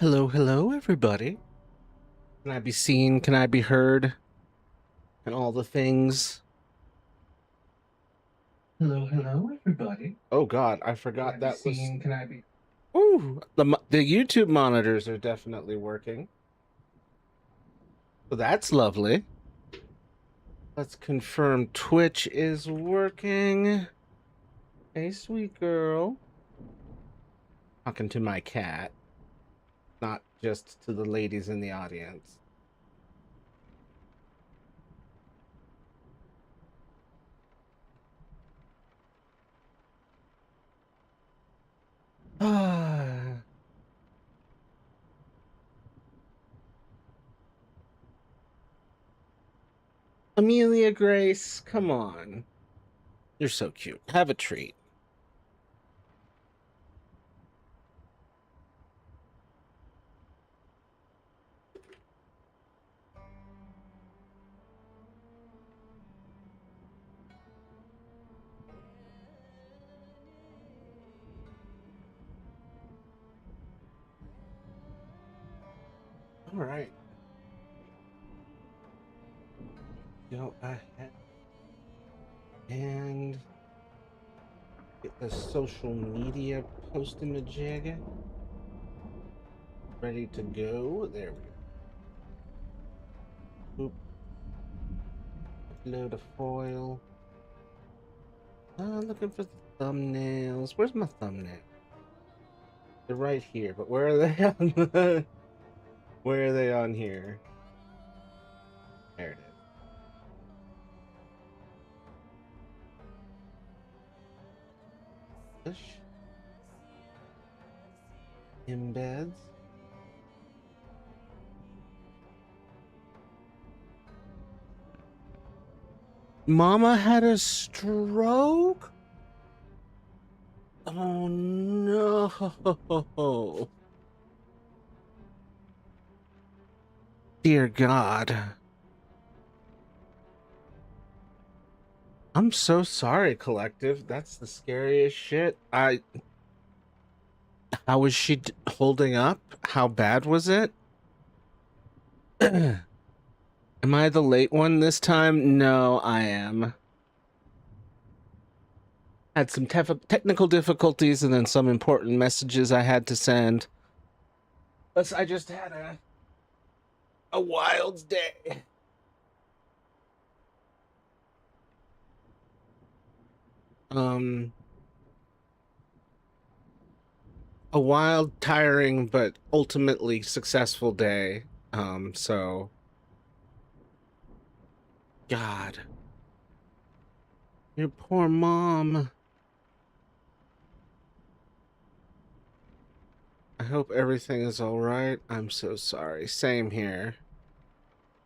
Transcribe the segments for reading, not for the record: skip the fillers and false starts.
Hello, hello, everybody. Can I be seen? Can I be heard? And all the things. Hello, hello, everybody. Oh God, I Can I forgot be that was. seen? Can I be? Ooh, the YouTube monitors are definitely working. So that's lovely. Let's confirm Twitch is working. Hey, sweet girl. Talking to my cat, not just to the ladies in the audience. Ah, Amelia Grace, come on. You're so cute. Have a treat. All right. Go ahead and get the social media postamajig ready to go. There we go. Oop, upload a foil. Looking for the thumbnails. Where's my thumbnail? They're right here, but where are they on where are they on here? There it is. Push. Embeds. Mama had a stroke? Oh no. Dear God. I'm so sorry, collective. That's the scariest shit. How was she holding up? How bad was it? Am I the late one this time? No, I am. Had some technical difficulties and then some important messages I had to send. Plus, I just had a wild day. Um, a wild, tiring, but ultimately successful day. So God, your poor mom. I hope everything is all right. I'm so sorry. Same here.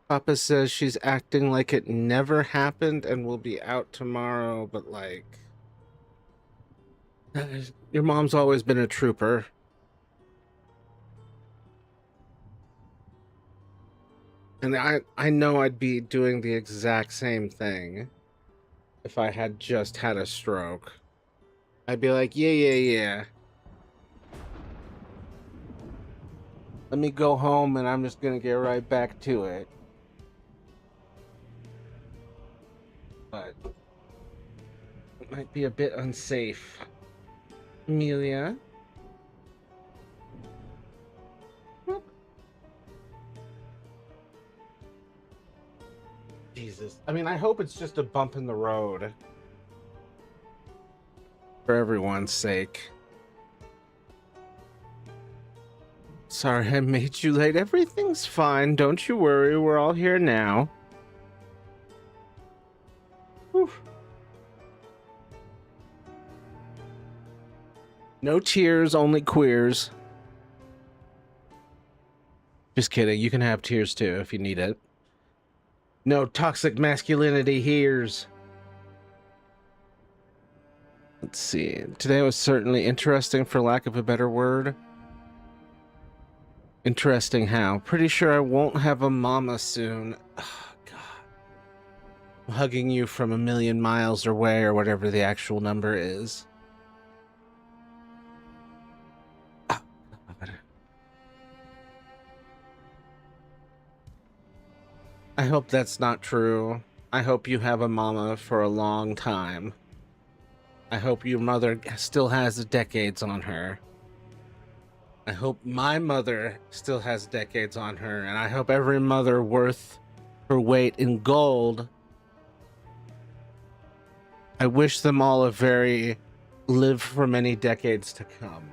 Papa says she's acting like it never happened and will be out tomorrow, but like, your mom's always been a trooper. And I know I'd be doing the exact same thing if I had just had a stroke. I'd be like, yeah, yeah, yeah. Let me go home and I'm just gonna get right back to it. But it might be a bit unsafe. Amelia? Jesus. I mean, I hope it's just a bump in the road. For everyone's sake. Sorry I made you late. Everything's fine. Don't you worry. We're all here now. Whew. No tears, only queers. Just kidding. You can have tears too if you need it. No toxic masculinity here's. Let's see. Today was certainly interesting, for lack of a better word. Interesting how? Pretty sure I won't have a mama soon. Oh, God. I'm hugging you from a million miles away, or whatever the actual number is. Oh, God. I hope that's not true. I hope you have a mama for a long time. I hope your mother still has decades on her. I hope my mother still has decades on her, and I hope every mother worth her weight in gold. I wish them all a very live for many decades to come.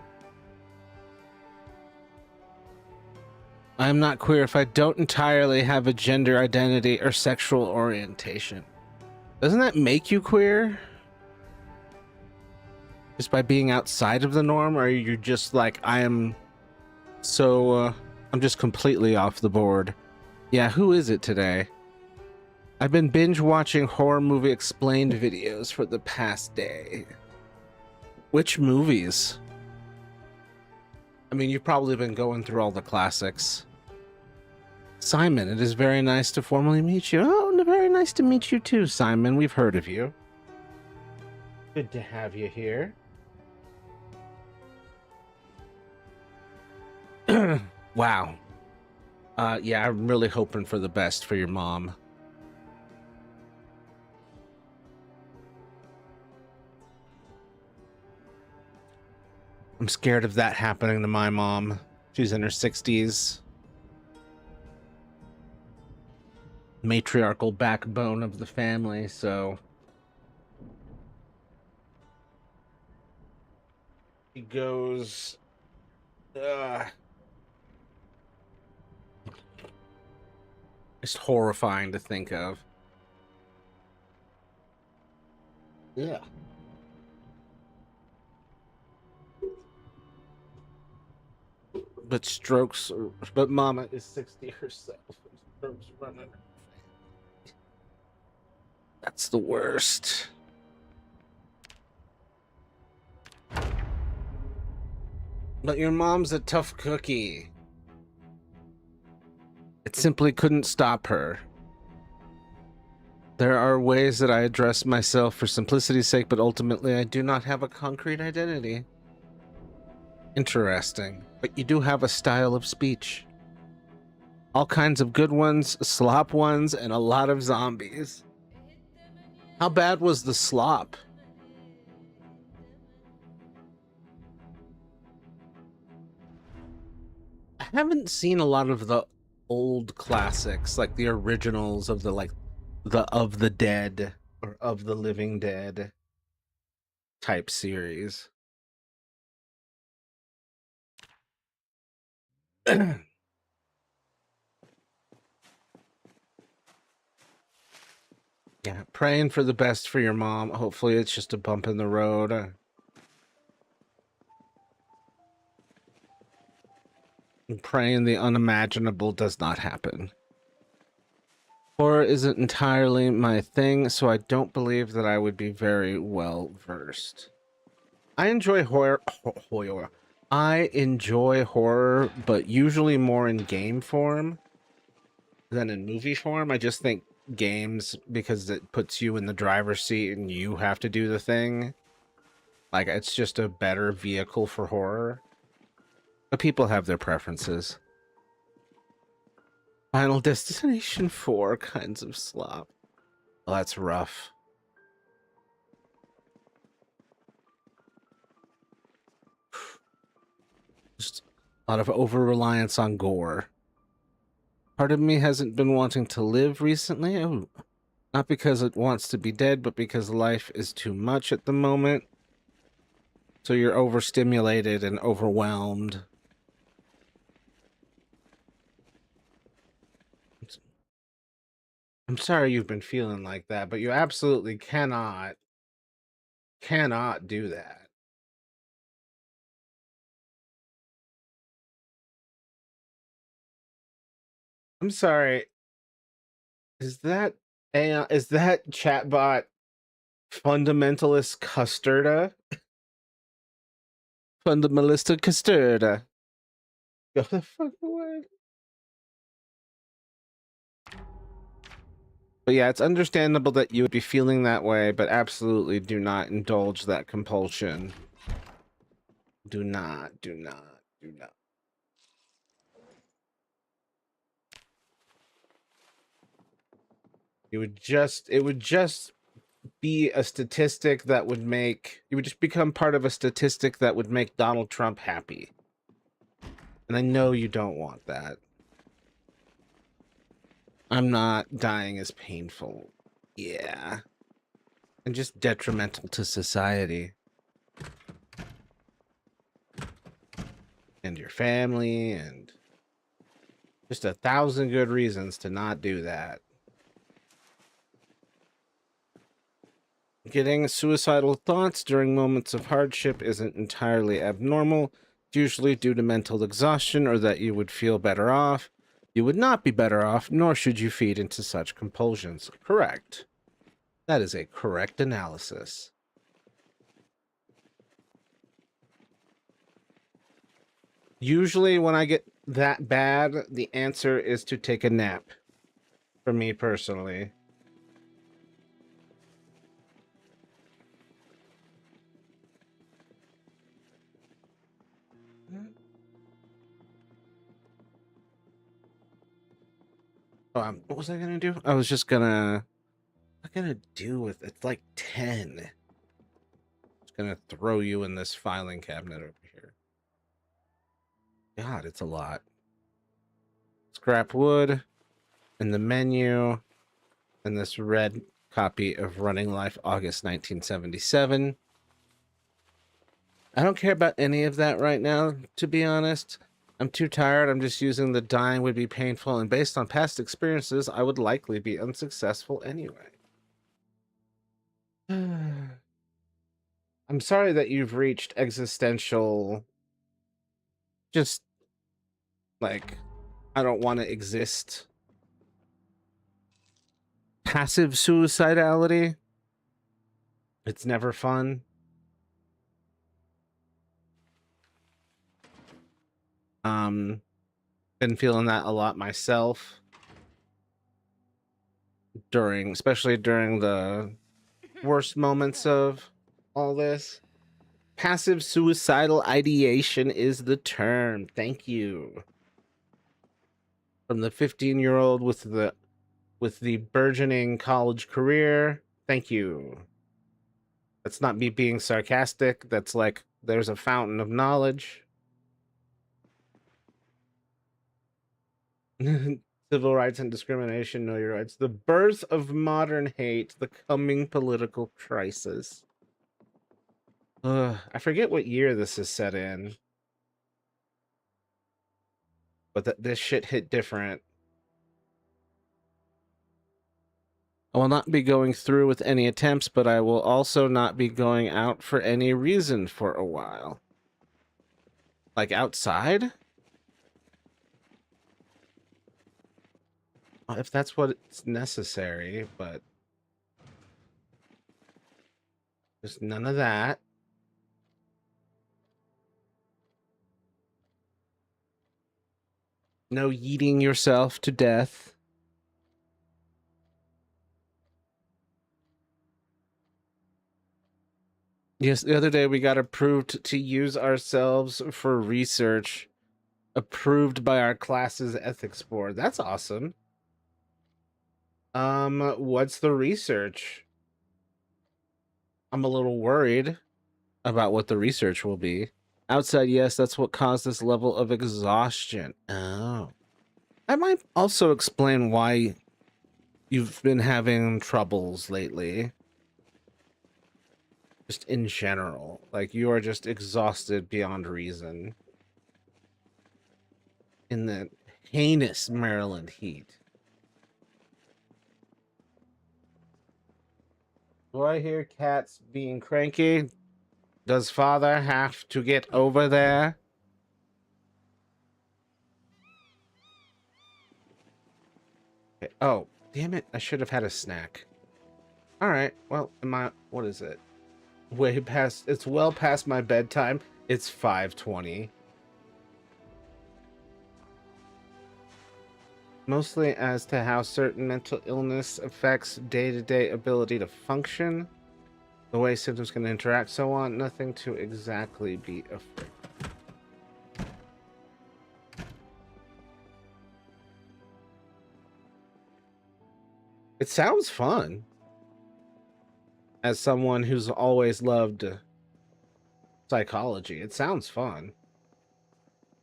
I'm not queer if I don't entirely have a gender identity or sexual orientation. Doesn't that make you queer? Just by being outside of the norm, or are you just like, I'm just completely off the board? Yeah, who is it today? I've been binge watching horror movie explained videos for the past day. Which movies? I mean, you've probably been going through all the classics. Simon, it is very nice to formally meet you. Oh, very nice to meet you too, Simon. We've heard of you. Good to have you here. Wow. Yeah, I'm really hoping for the best for your mom. I'm scared of that happening to my mom. She's in her 60s. Matriarchal backbone of the family, so he goes it's horrifying to think of. Yeah. But mama is 60 herself. Strokes running her family. That's the worst. But your mom's a tough cookie. It simply couldn't stop her. There are ways that I address myself for simplicity's sake, but ultimately I do not have a concrete identity. Interesting. But you do have a style of speech. All kinds of good ones, slop ones, and a lot of zombies. How bad was the slop? I haven't seen a lot of the old classics, like the originals of the Of the Dead or Of the Living Dead type series. Yeah, praying for the best for your mom. Hopefully it's just a bump in the road. I'm praying the unimaginable does not happen. Horror isn't entirely my thing, so I don't believe that I would be very well versed. I enjoy horror. I enjoy horror, but usually more in game form than in movie form. I just think games, because it puts you in the driver's seat and you have to do the thing. Like, it's just a better vehicle for horror. But people have their preferences. Final Destination 4 kinds of slop. Well, that's rough. Just a lot of over-reliance on gore. Part of me hasn't been wanting to live recently. Oh, not because it wants to be dead, but because life is too much at the moment. So you're overstimulated and overwhelmed. I'm sorry you've been feeling like that, but you absolutely cannot do that. I'm sorry. Is that chatbot fundamentalist custarda? Fundamentalista custarda. Go the fuck away. But yeah, it's understandable that you would be feeling that way, but absolutely do not indulge that compulsion. Do not, do not, do not. it would just be a statistic that would make you would just become part of a statistic that would make Donald Trump happy. And I know you don't want that. I'm not dying is painful. Yeah. And just detrimental to society. And your family, and just 1,000 good reasons to not do that. Getting suicidal thoughts during moments of hardship isn't entirely abnormal. It's usually due to mental exhaustion or that you would feel better off. You would not be better off, nor should you feed into such compulsions. Correct. That is a correct analysis. Usually when I get that bad, the answer is to take a nap. For me personally. What was I gonna do? I was just gonna... What am I gonna do with it? It's like 10. Just gonna throw you in this filing cabinet over here. God, it's a lot. Scrap wood, and the menu, and this red copy of Running Life, August 1977. I don't care about any of that right now, to be honest. I'm too tired. I'm just using the dying would be painful, and based on past experiences, I would likely be unsuccessful anyway. I'm sorry that you've reached existential... Just, like, I don't want to exist. Passive suicidality. It's never fun. Been feeling that a lot myself. Especially during the worst moments of all this. Passive suicidal ideation is the term. Thank you. From the 15-year-old with the burgeoning college career. Thank you. That's not me being sarcastic. That's like, there's a fountain of knowledge. Civil rights and discrimination, know your rights. The birth of modern hate, the coming political crisis. I forget what year this is set in. But this shit hit different. I will not be going through with any attempts, but I will also not be going out for any reason for a while. Like outside? If that's what's necessary, but there's none of that. No yeeting yourself to death. Yes, the other day we got approved to use ourselves for research, approved by our class's ethics board. That's awesome. What's the research? I'm a little worried about what the research will be. Outside, yes, that's what caused this level of exhaustion. Oh. That might also explain why you've been having troubles lately. Just in general. Like, you are just exhausted beyond reason. In the heinous Maryland heat. Do I hear cats being cranky? Does father have to get over there? Okay. Oh, damn it. I should have had a snack. Alright, well, what is it? Way past, it's well past my bedtime. It's 5:20. Mostly as to how certain mental illness affects day-to-day ability to function, the way symptoms can interact, so on. Nothing to exactly be afraid. It sounds fun. As someone who's always loved psychology, it sounds fun.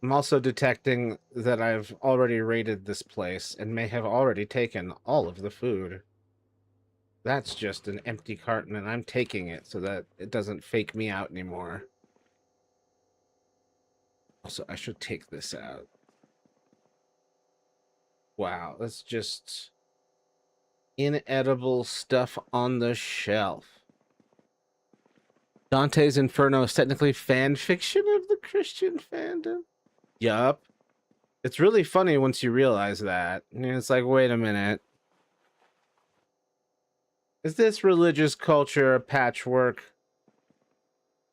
I'm also detecting that I've already raided this place and may have already taken all of the food. That's just an empty carton, and I'm taking it so that it doesn't fake me out anymore. Also, I should take this out. Wow, that's just inedible stuff on the shelf. Dante's Inferno is technically fan fiction of the Christian fandom. Yup. It's really funny once you realize that. And it's like, wait a minute. Is this religious culture a patchwork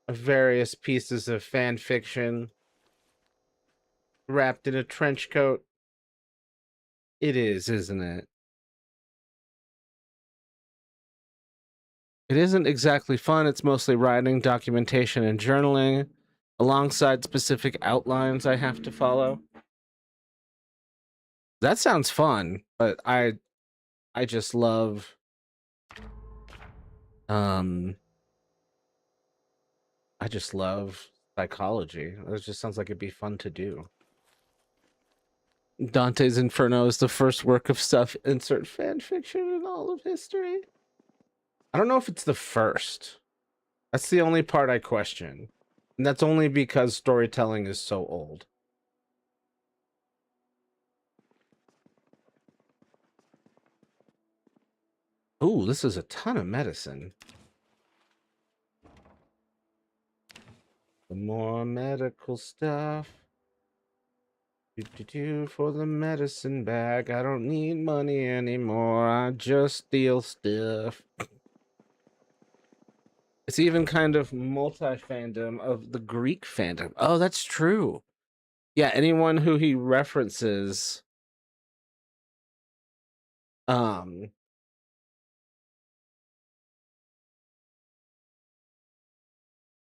of various pieces of fan fiction wrapped in a trench coat? It is, isn't it? It isn't exactly fun. It's mostly writing, documentation, and journaling, alongside specific outlines I have to follow. That sounds fun, but I just love I just love psychology. It just sounds like it'd be fun to do. Dante's Inferno is the first work of stuff insert fan fiction in all of history. I don't know if it's the first. That's the only part I question. And that's only because storytelling is so old. Ooh, this is a ton of medicine. The more medical stuff. For the medicine bag. I don't need money anymore. I just steal stuff. It's even kind of multi-fandom of the Greek fandom. Oh, that's true. Yeah, anyone who he references um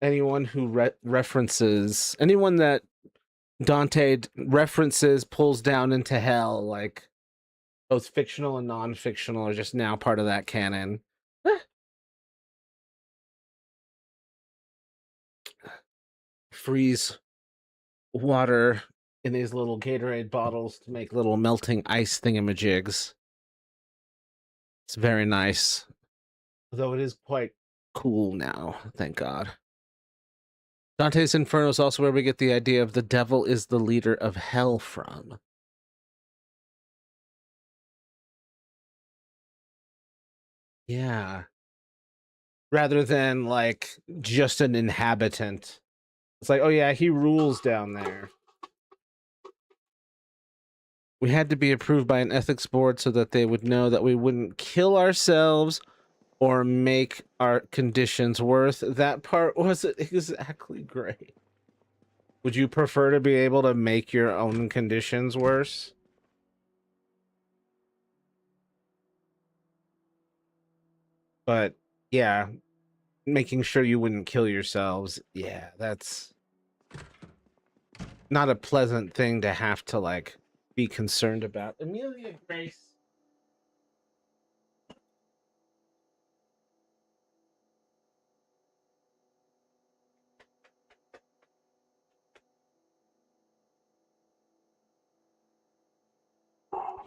anyone who references anyone that Dante references pulls down into hell, like both fictional and non-fictional, are just now part of that canon. Freeze water in these little Gatorade bottles to make little melting ice thingamajigs. It's very nice. Though it is quite cool now, thank God. Dante's Inferno is also where we get the idea of the devil is the leader of hell from. Yeah. Rather than like just an inhabitant. It's like, oh yeah, he rules down there. We had to be approved by an ethics board so that they would know that we wouldn't kill ourselves or make our conditions worse. That part wasn't exactly great. Would you prefer to be able to make your own conditions worse? But yeah, making sure you wouldn't kill yourselves. Yeah, that's not a pleasant thing to have to like be concerned about. Amelia Grace.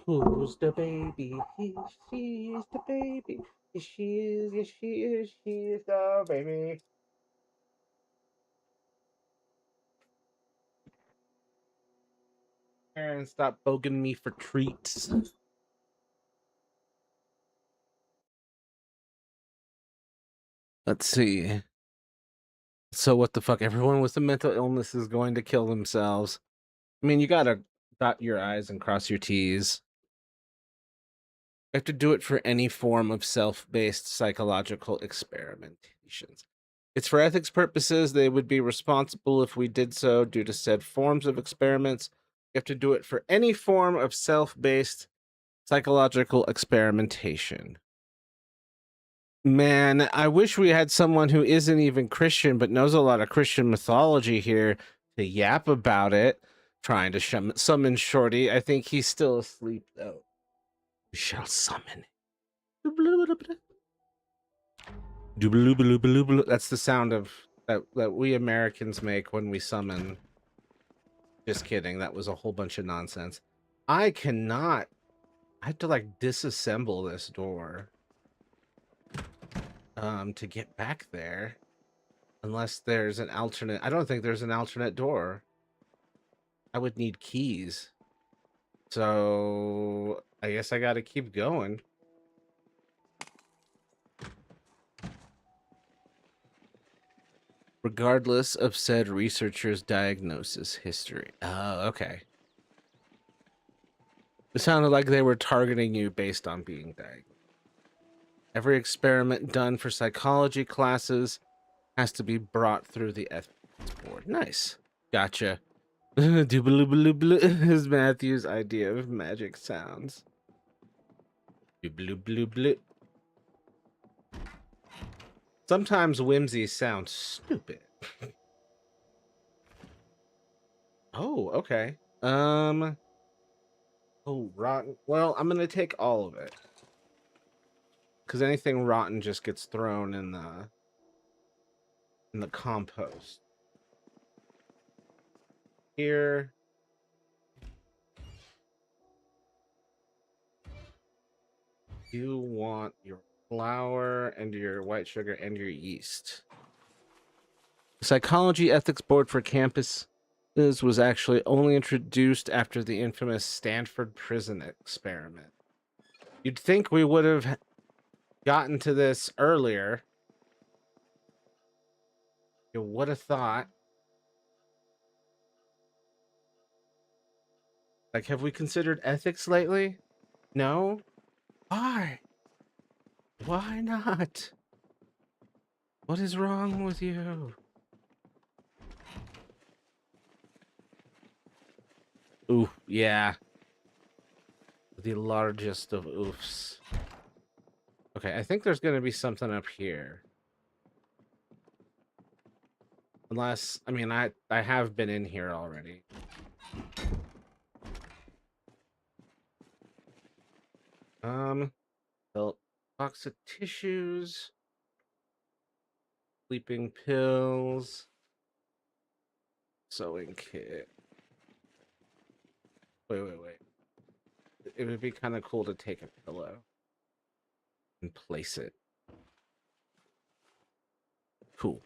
Who's the baby? She is the baby. Yes, she is. Yes, she is the baby. Aaron, stop bogging me for treats. Let's see. So what the fuck? Everyone with a mental illness is going to kill themselves. I mean, you gotta dot your I's and cross your T's. You have to do it for any form of self-based psychological experimentations. It's for ethics purposes. They would be responsible if we did so due to said forms of experiments. You have to do it for any form of self-based psychological experimentation. Man, I wish we had someone who isn't even Christian but knows a lot of Christian mythology here to yap about it. Trying to summon Shorty. I think he's still asleep though. We shall summon. That's the sound of that we Americans make when we summon. Just kidding. That was a whole bunch of nonsense. I cannot. I have to like disassemble this door to get back there. Unless there's an alternate. I don't think there's an alternate door. I would need keys. So I guess I gotta keep going. Regardless of said researcher's diagnosis history. Oh, okay. It sounded like they were targeting you based on being diagnosed. Every experiment done for psychology classes has to be brought through the ethics board. Nice. Gotcha. Is Matthew's idea of magic sounds. Sometimes whimsy sounds stupid. Oh, okay. Oh, rotten. Well, I'm gonna take all of it. Because anything rotten just gets thrown in the compost. Here. You want your flour and your white sugar and your yeast. The Psychology Ethics Board for campuses was actually only introduced after the infamous Stanford prison experiment. You'd think we would have gotten to this earlier. You would have thought. Like, have we considered ethics lately? No? Why? Why not? What is wrong with you? Ooh, yeah. The largest of oofs. Okay, I think there's going to be something up here. Unless, I mean, I have been in here already. Box of tissues. Sleeping pills. Sewing kit. Wait. It would be kind of cool to take a pillow and place it. Cool.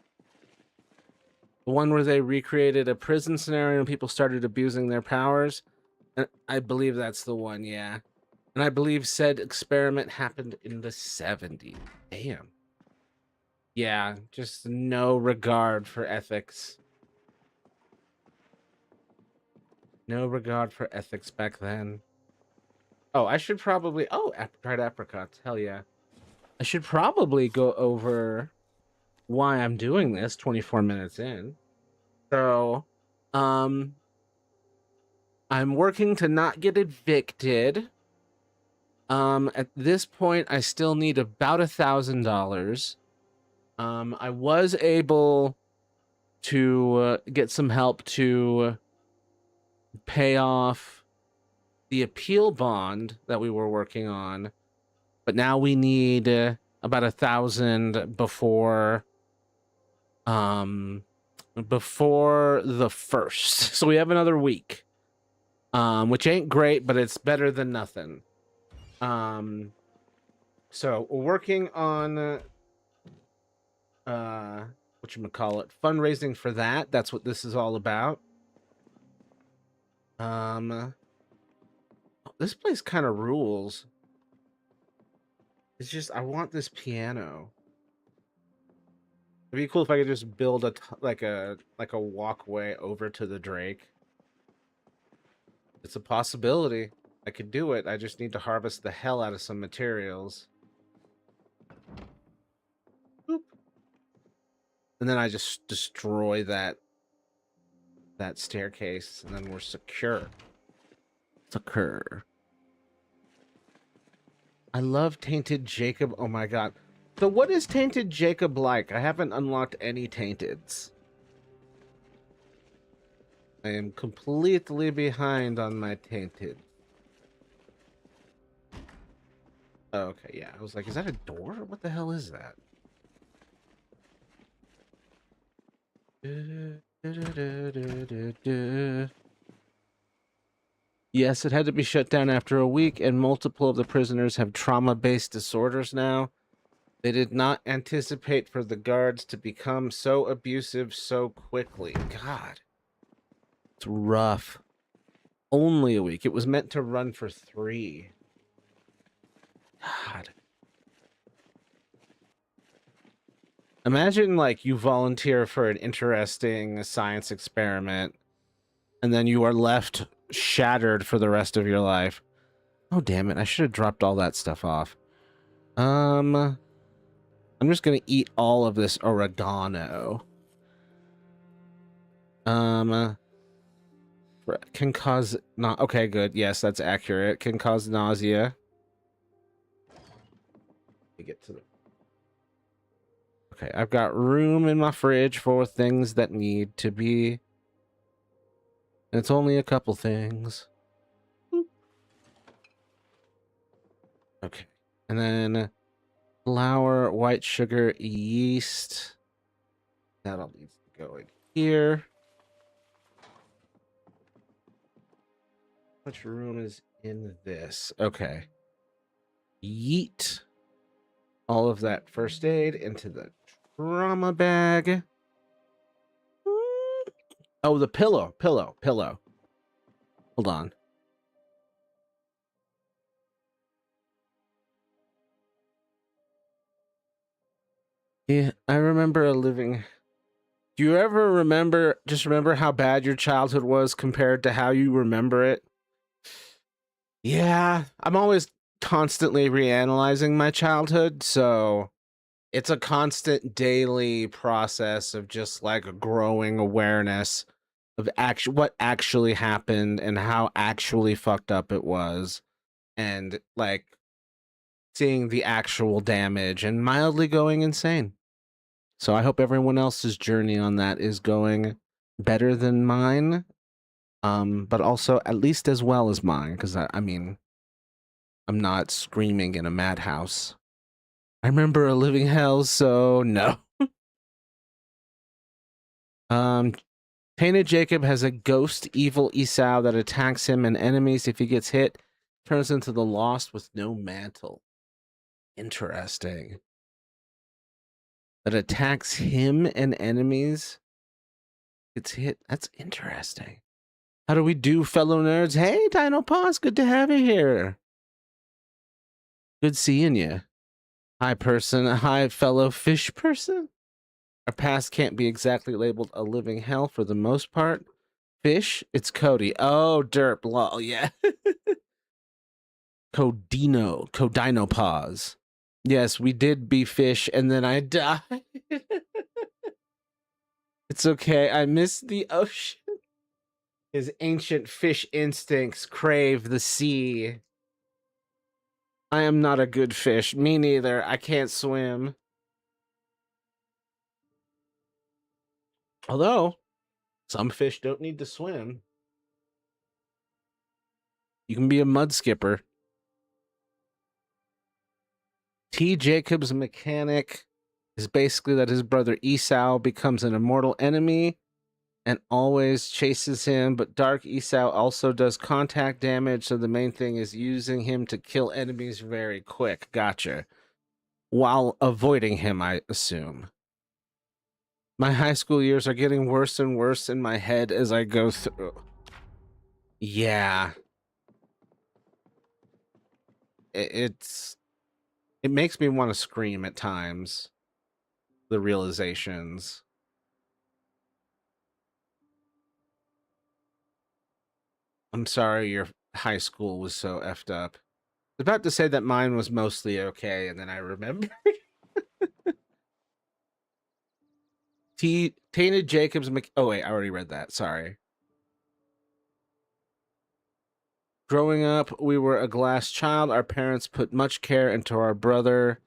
The one where they recreated a prison scenario and people started abusing their powers. And I believe that's the one, yeah. And I believe said experiment happened in the 70s. Damn. Yeah, just no regard for ethics. No regard for ethics back then. Oh, I should probably... Oh, dried apricots. Hell yeah. I should probably go over why I'm doing this 24 minutes in. So, I'm working to not get evicted. At this point, I still need about $1,000. I was able to get some help to pay off the appeal bond that we were working on, but now we need about 1,000 before the 1st. So we have another week, which ain't great, but it's better than nothing. So we're working on whatchamacallit, fundraising for that. That's what this is all about. This place kind of rules. It's just I want this piano. It'd be cool if I could just build like a walkway over to the Drake. It's a possibility. I could do it. I just need to harvest the hell out of some materials. Boop. And then I just destroy that staircase, and then we're secure. Secure. I love Tainted Jacob. Oh my god. So what is Tainted Jacob like? I haven't unlocked any Tainteds. I am completely behind on my Tainted. Oh, okay, yeah. I was like, is that a door? What the hell is that? Yes, it had to be shut down after a week, and multiple of the prisoners have trauma-based disorders now. They did not anticipate for the guards to become so abusive so quickly. God, it's rough. Only a week. It was meant to run for 3. God. Imagine, like, you volunteer for an interesting science experiment, and then you are left shattered for the rest of your life. Oh, damn it. I should have dropped all that stuff off. I'm just gonna eat all of this oregano. Can cause not okay, good. Yes, that's accurate. Can cause nausea. Let me get to the Okay, I've got room in my fridge for things that need to be. And it's only a couple things. Okay. And then flour, white sugar, yeast. That all needs to go in here. How much room is in this? Okay. Yeet all of that first aid into the trauma bag. Oh, the pillow. Hold on. Yeah, I remember a living. Do you ever remember how bad your childhood was compared to how you remember it? Yeah, I'm always constantly reanalyzing my childhood, so it's a constant daily process of just like a growing awareness of what actually happened and how actually fucked up it was, and like seeing the actual damage and mildly going insane. So I hope everyone else's journey on that is going better than mine, but also at least as well as mine, because I mean, I'm not screaming in a madhouse. I remember a living hell, so no. Um, Tainted Jacob has a ghost evil Esau that attacks him and enemies. If he gets hit, turns into the Lost with no mantle. Interesting. That attacks him and enemies. Gets hit. That's interesting. How do we do, fellow nerds? Hey, Dino Paws, good to have you here. Good seeing you. Hi, person. Hi, fellow fish person. Our past can't be exactly labeled a living hell for the most part. Fish, it's Cody. Oh, derp, lol, yeah. Codino Paws. Yes, we did be fish, and then I died. It's okay, I miss the ocean. His ancient fish instincts crave the sea. I am not a good fish. Me neither. I can't swim. Although, some fish don't need to swim. You can be a mud skipper. T. Jacob's mechanic is basically that his brother Esau becomes an immortal enemy and always chases him, but Dark Esau also does contact damage, so the main thing is using him to kill enemies very quick. Gotcha. While avoiding him, I assume. My high school years are getting worse and worse in my head as I go through. Yeah. It makes me want to scream at times. The realizations. I'm sorry your high school was so effed up. I was about to say that mine was mostly okay, and then I remember. Tainted Jacobs. Oh wait, I already read that. Sorry. Growing up, we were a glass child. Our parents put much care into our brother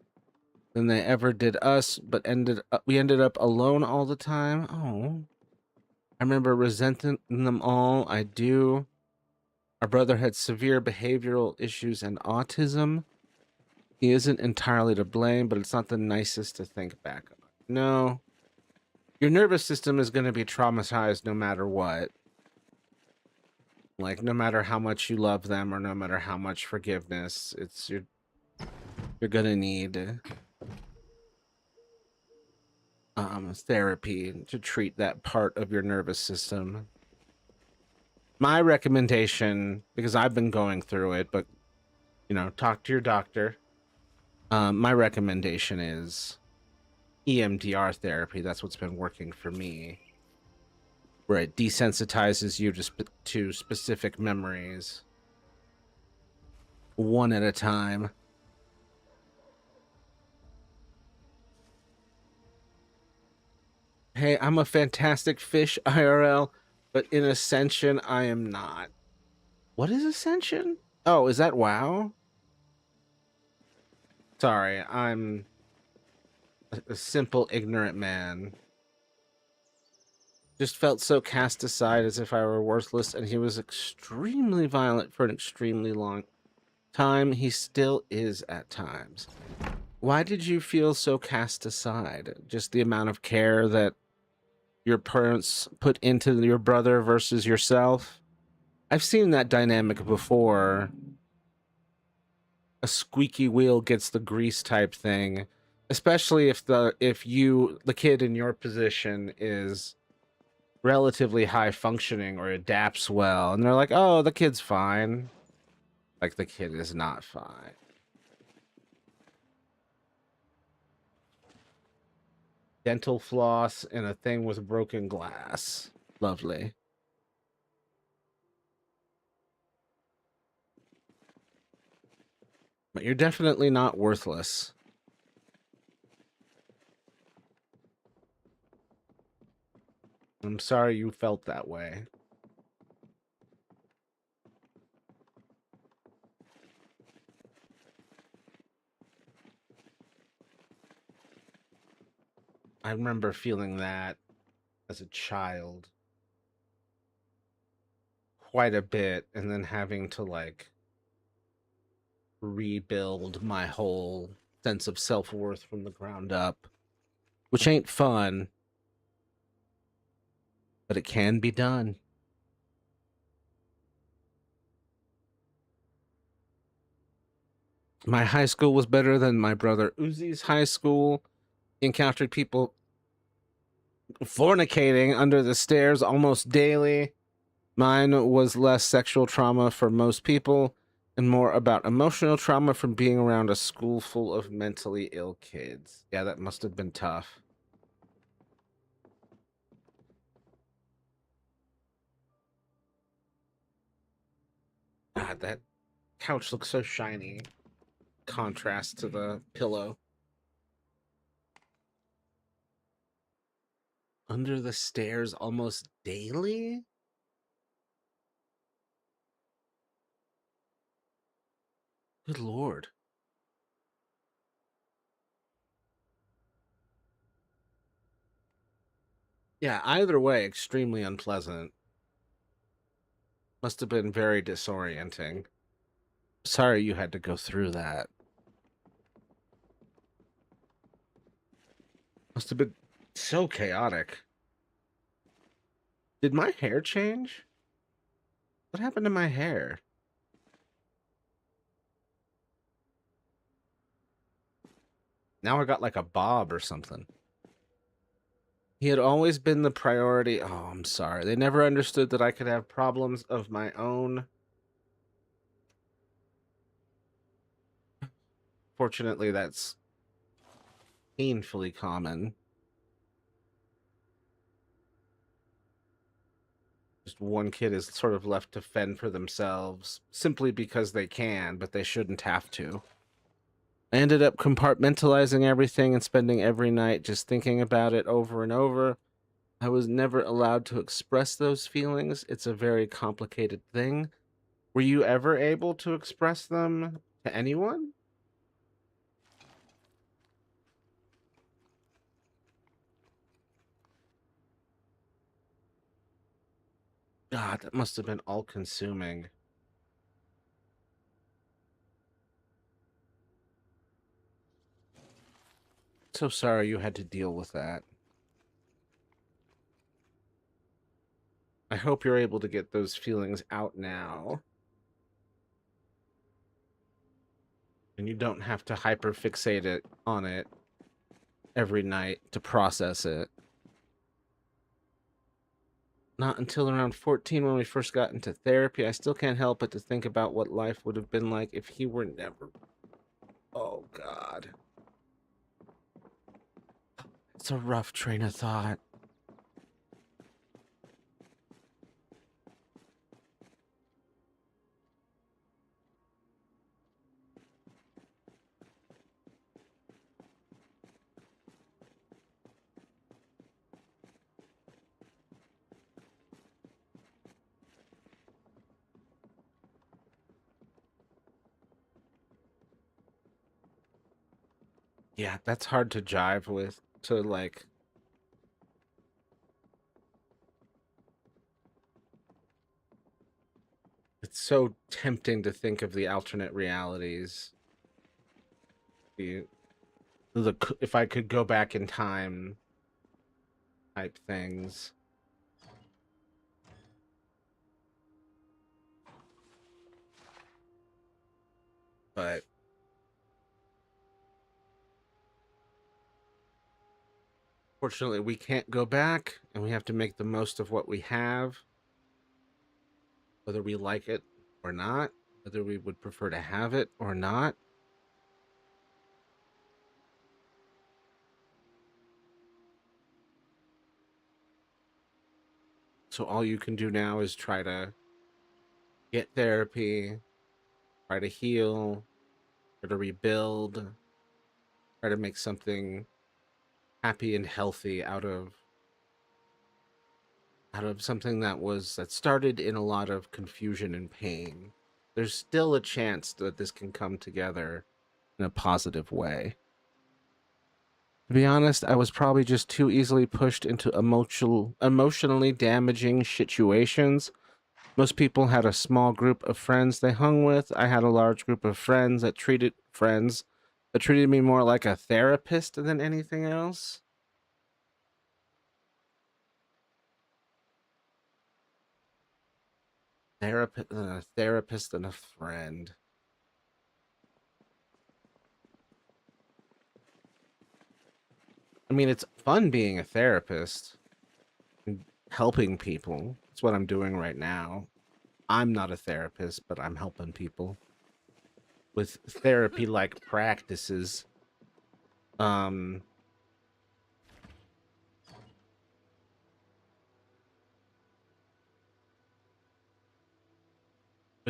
than they ever did us, but we ended up alone all the time. Oh, I remember resenting them all. I do. Our brother had severe behavioral issues and autism. He isn't entirely to blame, but it's not the nicest to think back on. No. Your nervous system is going to be traumatized no matter what. Like, no matter how much you love them or no matter how much forgiveness, you're going to need therapy to treat that part of your nervous system. My recommendation, because I've been going through it, but, talk to your doctor. My recommendation is EMDR therapy. That's what's been working for me, where it desensitizes you to specific memories one at a time. Hey, I'm a fantastic fish IRL, but in Ascension, I am not. What is Ascension? Oh, is that WoW? Sorry, I'm a simple, ignorant man. Just felt so cast aside as if I were worthless, and he was extremely violent for an extremely long time. He still is at times. Why did you feel so cast aside? Just the amount of care that your parents put into your brother versus yourself? I've seen that dynamic before. A squeaky wheel gets the grease type thing, especially if the kid in your position is relatively high functioning or adapts well, and they're like, "Oh, the kid's fine." Like, the kid is not fine. Dental floss and a thing with broken glass. Lovely. But you're definitely not worthless. I'm sorry you felt that way. I remember feeling that as a child quite a bit, and then having to, like, rebuild my whole sense of self-worth from the ground up, which ain't fun, but it can be done. My high school was better than my brother Uzi's high school. He encountered people fornicating under the stairs almost daily. Mine was less sexual trauma for most people and more about emotional trauma from being around a school full of mentally ill kids. Yeah, that must have been tough. God, that couch looks so shiny. Contrast to the pillow. Under the stairs almost daily? Good lord. Yeah, either way, extremely unpleasant. Must have been very disorienting. Sorry you had to go through that. Must have been so chaotic. Did my hair change? What happened to my hair? Now I got like a bob or something. He had always been the priority. Oh, I'm sorry. They never understood that I could have problems of my own. Fortunately, that's painfully common. Just one kid is sort of left to fend for themselves simply because they can, but they shouldn't have to. I ended up compartmentalizing everything and spending every night just thinking about it over and over. I was never allowed to express those feelings. It's a very complicated thing. Were you ever able to express them to anyone? God, that must have been all-consuming. so sorry you had to deal with that. I hope you're able to get those feelings out now. And you don't have to hyperfixate it on it every night to process it. Not until around 14 when we first got into therapy. I still can't help but to think about what life would have been like if he were never... Oh, God. It's a rough train of thought. Yeah, that's hard to jive with, to like... It's so tempting to think of the alternate realities. If I could go back in time type things. But fortunately, we can't go back, and we have to make the most of what we have, whether we like it or not, whether we would prefer to have it or not. So all you can do now is try to get therapy, try to heal, try to rebuild, try to make something happy and healthy out of something that started in a lot of confusion and pain. There's still a chance that this can come together in a positive way. To be honest, I was probably just too easily pushed into emotionally damaging situations. Most people had a small group of friends they hung with. I had a large group of friends that treated me more like a therapist than anything else. A therapist and a friend. I mean, it's fun being a therapist and helping people. That's what I'm doing right now. I'm not a therapist, but I'm helping people with therapy-like practices. But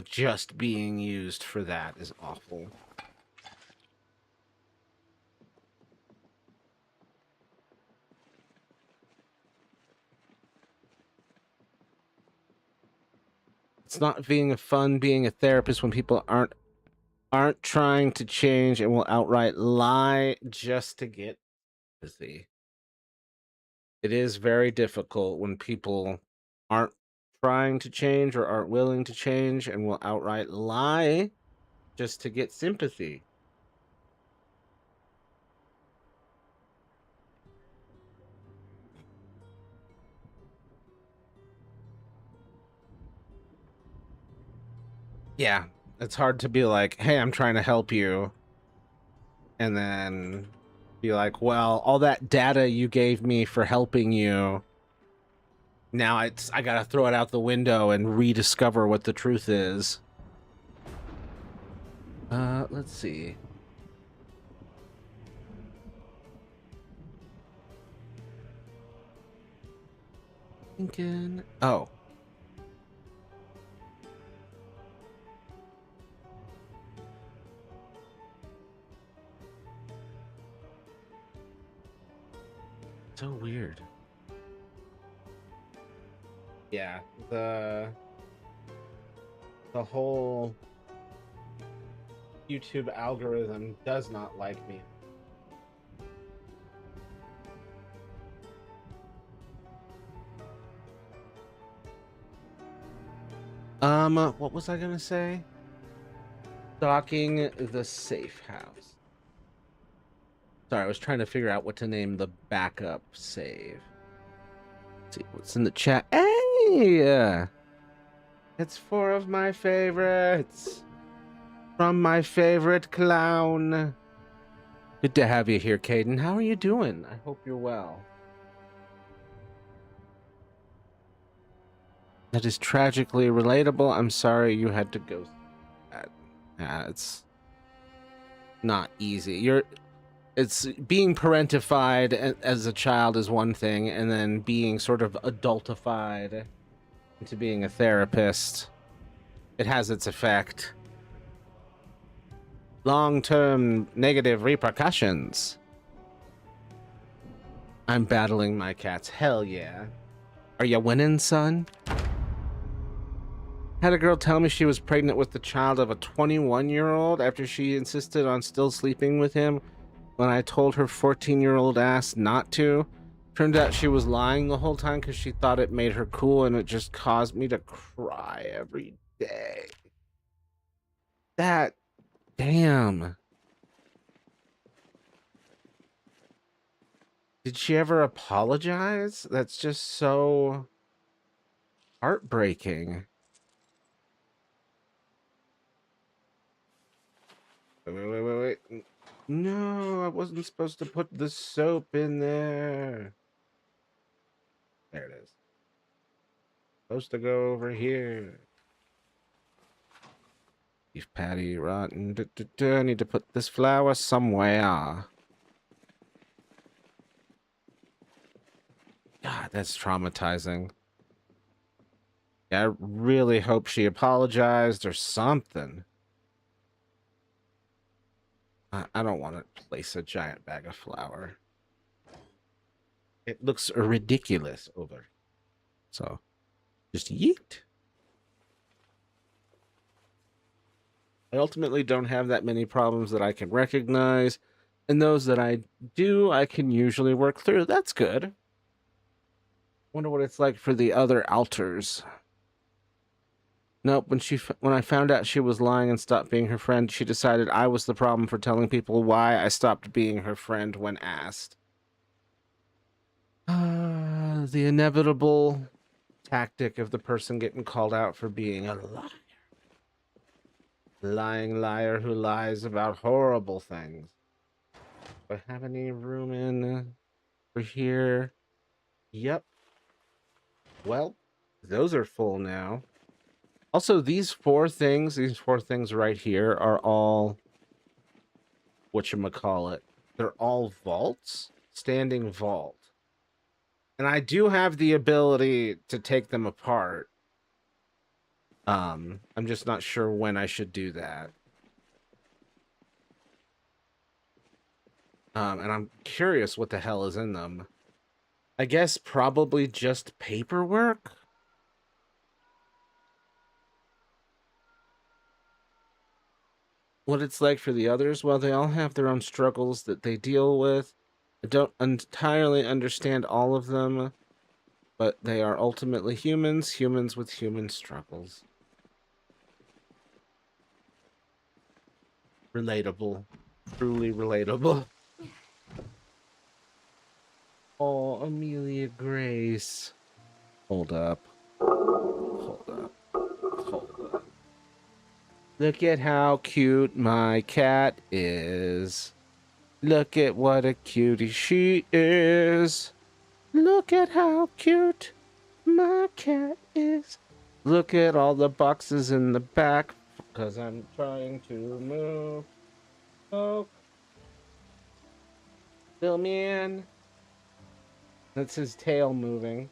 just being used for that is awful. It's not being a therapist when people aren't trying to change and will outright lie just to get sympathy. It is very difficult when people aren't trying to change or aren't willing to change and will outright lie just to get sympathy. Yeah, it's hard to be like, hey, I'm trying to help you, and then be like, well, all that data you gave me for helping you, now I gotta throw it out the window and rediscover what the truth is. Let's see. Thinking. Oh. So weird. Yeah, the whole YouTube algorithm does not like me. What was I gonna say? Stalking the safe house. Sorry, I was trying to figure out what to name the backup save. Let's see what's in the chat. Hey! It's 4 of my favorites. From my favorite clown. Good to have you here, Caden. How are you doing? I hope you're well. That is tragically relatable. I'm sorry you had to go through that. Yeah, it's not easy. It's being parentified as a child is one thing, and then being sort of adultified into being a therapist. It has its effect. Long-term negative repercussions. I'm battling my cats. Hell yeah. Are you winning, son? Had a girl tell me she was pregnant with the child of a 21-year-old after she insisted on still sleeping with him when I told her 14-year-old ass not to. Turned out she was lying the whole time because she thought it made her cool, and it just caused me to cry every day. That... damn. Did she ever apologize? That's just so heartbreaking. Wait. No, I wasn't supposed to put the soap in there. There it is. Supposed to go over here. Beef patty rotten. I need to put this flour somewhere. God, that's traumatizing. Yeah, I really hope she apologized or something. I don't want to place a giant bag of flour. It looks ridiculous over. So, just yeet. I ultimately don't have that many problems that I can recognize, and those that I do, I can usually work through. That's good. Wonder what it's like for the other alters. Nope, when I found out she was lying and stopped being her friend, she decided I was the problem for telling people why I stopped being her friend when asked. The inevitable tactic of the person getting called out for being a liar. Lying liar who lies about horrible things. Do I have any room in for here? Yep. Well, those are full now. Also, these four things right here are all whatchamacallit. They're all vaults, standing vault. And I do have the ability to take them apart. I'm just not sure when I should do that. And I'm curious what the hell is in them. I guess probably just paperwork. What it's like for the others, well, they all have their own struggles that they deal with. I don't entirely understand all of them, but they are ultimately humans with human struggles. Relatable. Truly relatable. Oh, Amelia Grace. Hold up. Look at how cute my cat is. Look at what a cutie she is. Look at how cute my cat is. Look at all the boxes in the back, because I'm trying to move. Oh. Fill me in. That's his tail moving.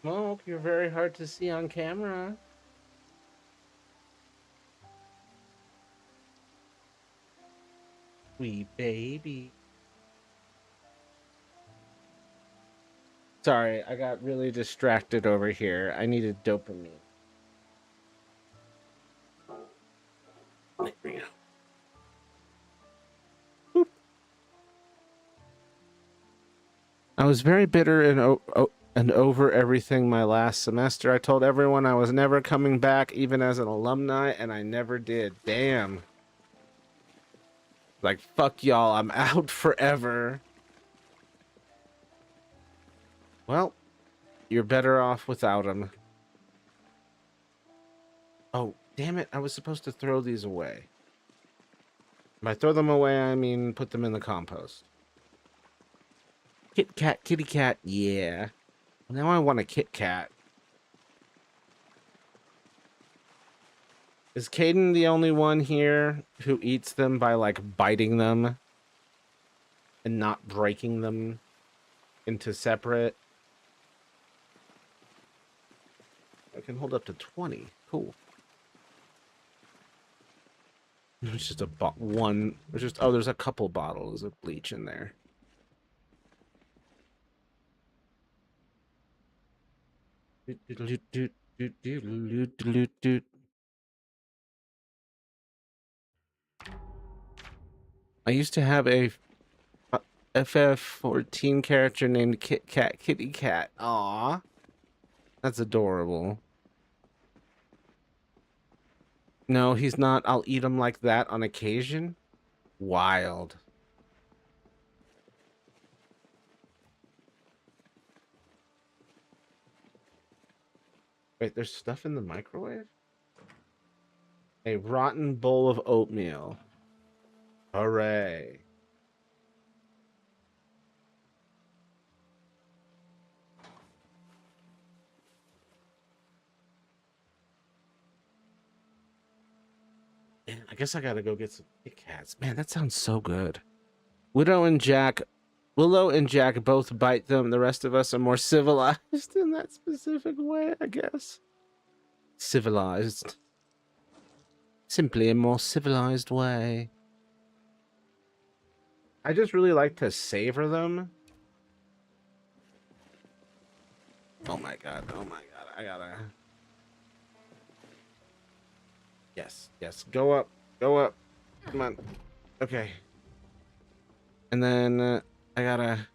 Smoke, you're very hard to see on camera. Sweet baby. Sorry, I got really distracted over here. I needed dopamine. There we go. Boop. I was very bitter and and over everything my last semester. I told everyone I was never coming back, even as an alumni, and I never did. Damn. Like, fuck y'all, I'm out forever. Well, you're better off without him. Oh, damn it, I was supposed to throw these away. By throw them away, I mean put them in the compost. Kit Kat, kitty cat, yeah. Now I want a Kit Kat. Is Caden the only one here who eats them by, like, biting them and not breaking them into separate? I can hold up to 20. Cool. There's just one. There's just, oh, there's a couple bottles of bleach in there. I used to have a FF14 character named Kit Kat Kitty Cat. Aw. That's adorable. No, he's not. I'll eat him like that on occasion. Wild. Wait, there's stuff in the microwave? A rotten bowl of oatmeal. Hooray. Man, I guess I gotta go get some Kit Kats. Man, that sounds so good. Willow and Jack both bite them. The rest of us are more civilized in that specific way, I guess. Civilized. Simply a more civilized way. I just really like to savor them. Oh my god, oh my god, I gotta... Yes, yes, go up, come on. Okay. And then I gotta...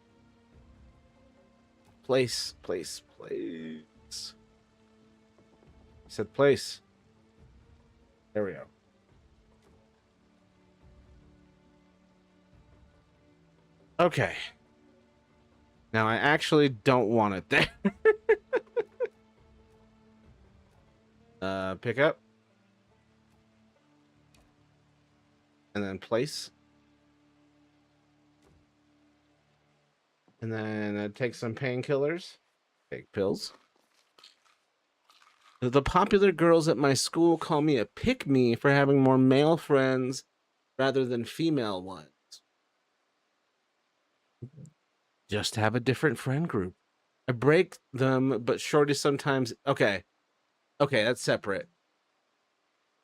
Place. I said place. There we go. Okay. Now I actually don't want it there. Pick up. And then place. And then take some painkillers. Take pills. The popular girls at my school call me a pick-me for having more male friends rather than female ones. Just have a different friend group. I break them, but Shorty sometimes... Okay, that's separate.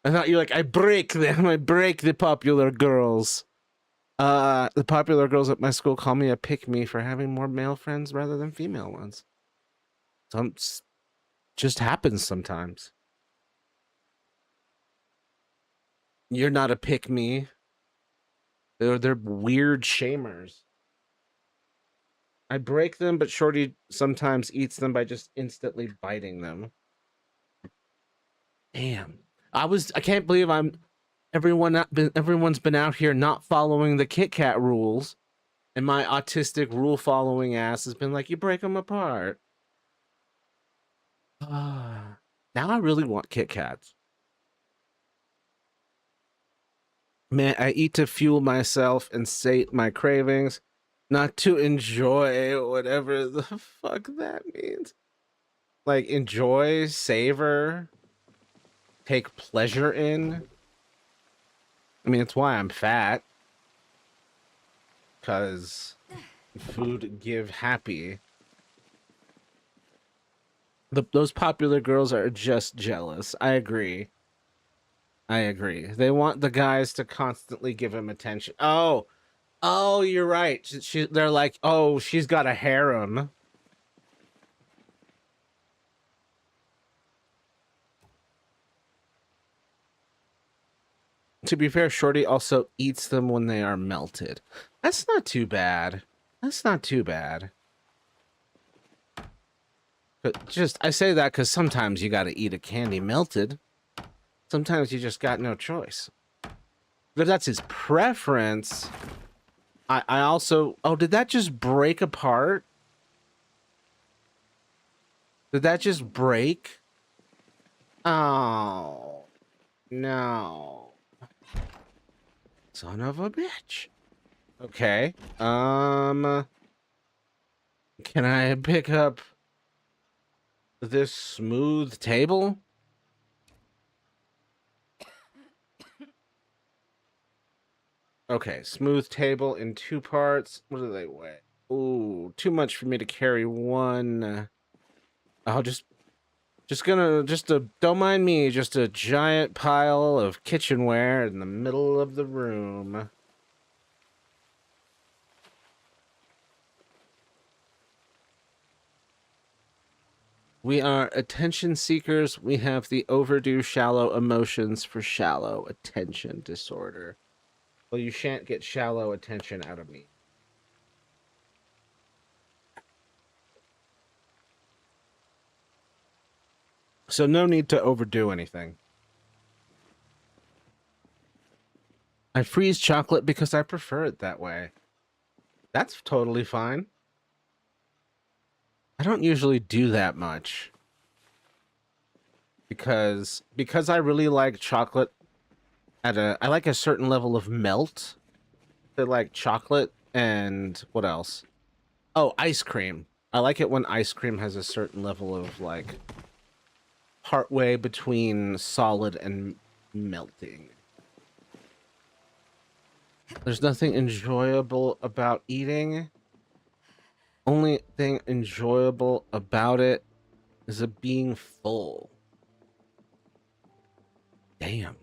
I thought you were like, I break them. I break the popular girls. The popular girls at my school call me a pick-me for having more male friends rather than female ones. Just happens sometimes. You're not a pick-me. They're weird shamers. I break them, but Shorty sometimes eats them by just instantly biting them. Damn. I can't believe everyone's been out here not following the Kit Kat rules, and my autistic rule following ass has been like, you break them apart. Now I really want Kit Kats. Man, I eat to fuel myself and sate my cravings, not to enjoy whatever the fuck that means. Like, enjoy, savor, take pleasure in. I mean, it's why I'm fat. Because food give happy. Those popular girls are just jealous. I agree. They want the guys to constantly give him attention. Oh, you're right. They're like, oh, she's got a harem. To be fair, Shorty also eats them when they are melted. That's not too bad. But just, I say that because sometimes you got to eat a candy melted. Sometimes you just got no choice. But if that's his preference, I also... Oh, did that just break apart? Did that just break? Oh, no. Son of a bitch. Okay. Can I pick up this smooth table? Okay, smooth table in 2 parts. What do they weigh? Ooh, too much for me to carry one. I'll just don't mind me, just a giant pile of kitchenware in the middle of the room. We are attention seekers. We have the overdue shallow emotions for shallow attention disorder. Well, you shan't get shallow attention out of me. So no need to overdo anything. I freeze chocolate because I prefer it that way. That's totally fine. I don't usually do that much. Because I really like chocolate I like a certain level of melt. I like chocolate and what else? Oh, ice cream. I like it when ice cream has a certain level of like partway between solid and melting. There's nothing enjoyable about eating. Only thing enjoyable about it is it being full. Damn.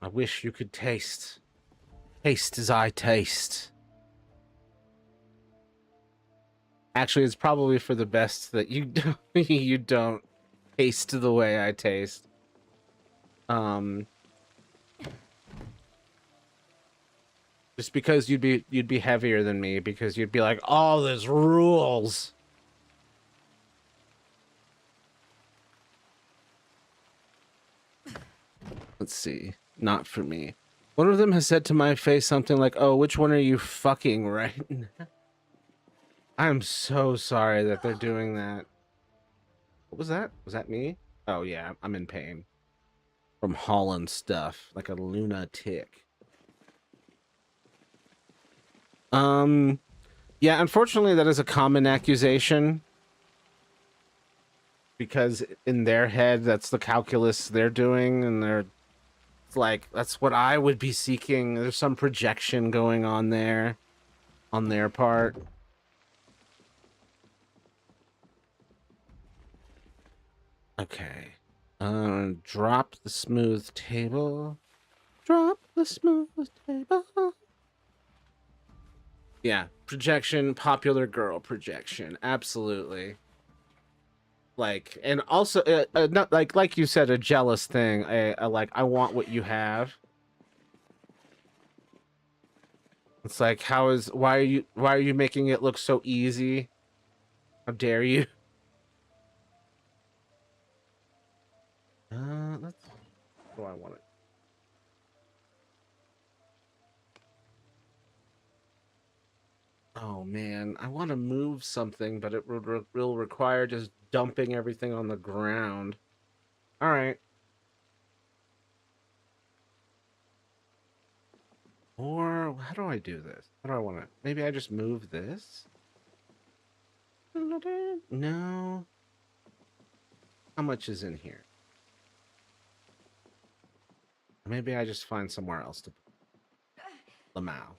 I wish you could taste as I taste. Actually, it's probably for the best that you don't, you don't taste the way I taste. Just because you'd be heavier than me, because you'd be like, oh, this rules. Let's see. Not for me. One of them has said to my face something like, oh, which one are you fucking right now? I'm so sorry that they're doing that. What was that? Was that me? Oh, yeah, I'm in pain. From hauling stuff like a lunatic. Yeah, unfortunately, that is a common accusation. Because in their head, that's the calculus they're doing, and they're like, that's what I would be seeking. There's some projection going on there on their part. Okay. Drop the smooth table. Drop the smooth table. Yeah, projection, popular girl projection. Absolutely. Like, and also, not like you said, a jealous thing. Like, I want what you have. It's like, why are you making it look so easy? How dare you? Let's. Oh, I want it. Oh man, I want to move something, but it will require just dumping everything on the ground. All right. Or how do I do this? How do I want to? Maybe I just move this. No. How much is in here? Maybe I just find somewhere else to put Lamau.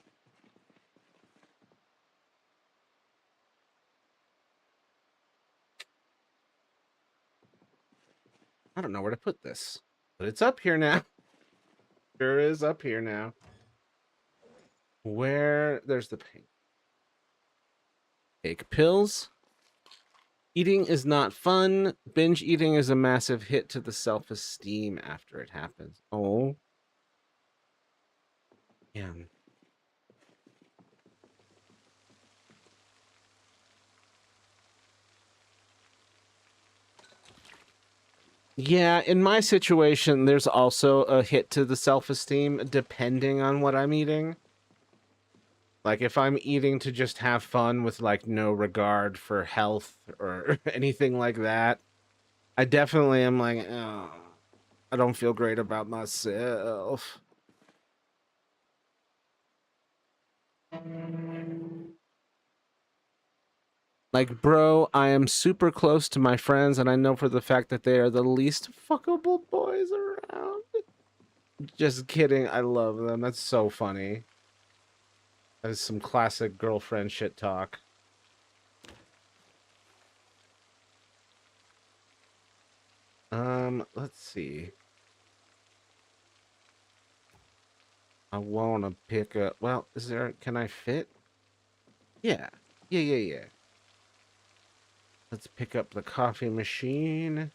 I don't know where to put this, but it's up here now. Sure is up here now. Where there's the paint. Take pills. Eating is not fun. Binge eating is a massive hit to the self-esteem after it happens. Oh. Yeah. Yeah, in my situation, there's also a hit to the self-esteem depending on what I'm eating. Like, if I'm eating to just have fun with, like, no regard for health or anything like that, I definitely am like, oh, I don't feel great about myself. Like, bro, I am super close to my friends, and I know for the fact that they are the least fuckable boys around. Just kidding. I love them. That's so funny. That is some classic girlfriend shit talk. Let's see. I want to pick up. Well, is there? Can I fit? Yeah. Yeah. Let's pick up the coffee machine.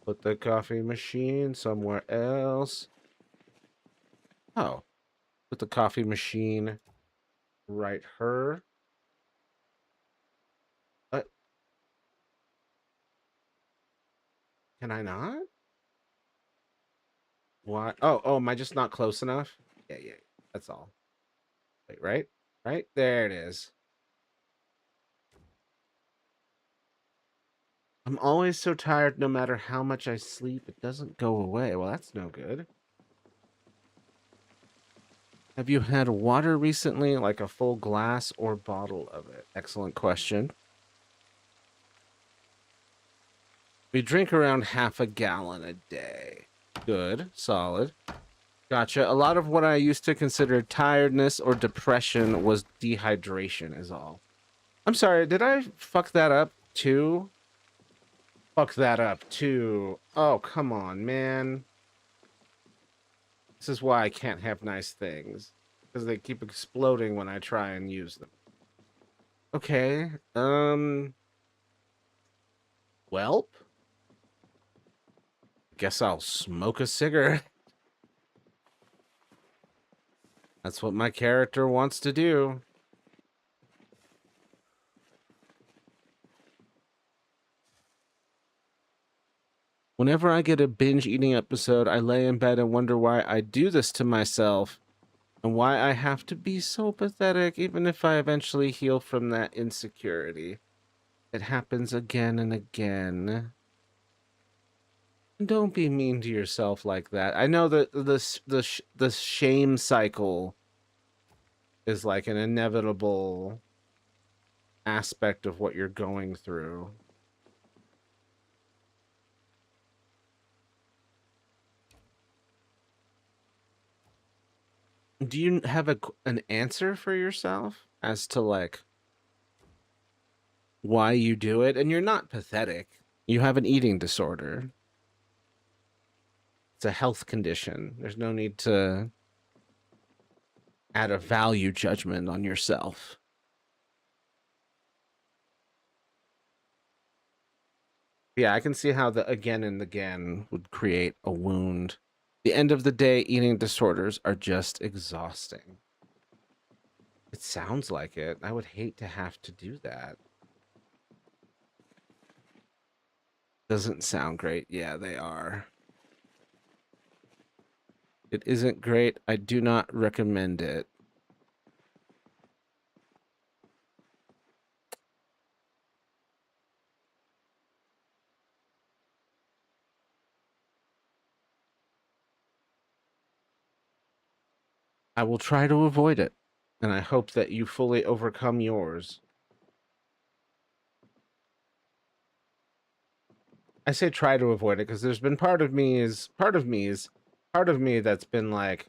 Put the coffee machine somewhere else. Oh, put the coffee machine right here. What? Can I not? Why? Oh, am I just not close enough? Yeah. That's all. Wait, right? Right? There it is. I'm always so tired no matter how much I sleep. It doesn't go away. Well, that's no good. Have you had water recently, like a full glass or bottle of it? Excellent question. We drink around half a gallon a day. Good, solid. Gotcha. A lot of what I used to consider tiredness or depression was dehydration, is all. I'm sorry, did I fuck that up too? Fuck that up too. Oh, come on, man. This is why I can't have nice things. Because they keep exploding when I try and use them. Okay. Welp. Guess I'll smoke a cigarette. That's what my character wants to do. Whenever I get a binge eating episode, I lay in bed and wonder why I do this to myself and why I have to be so pathetic, even if I eventually heal from that insecurity. It happens again and again. Don't be mean to yourself like that. I know that the shame cycle is like an inevitable aspect of what you're going through. Do you have an answer for yourself as to like why you do it? And you're not pathetic. You have an eating disorder. It's a health condition. There's no need to add a value judgment on yourself. Yeah, I can see how the again and again would create a wound. The end of the day, eating disorders are just exhausting. It sounds like it. I would hate to have to do that. Doesn't sound great. Yeah, they are. It isn't great. I do not recommend it. I will try to avoid it, and I hope that you fully overcome yours. I say try to avoid it because there's been part of me that's been like,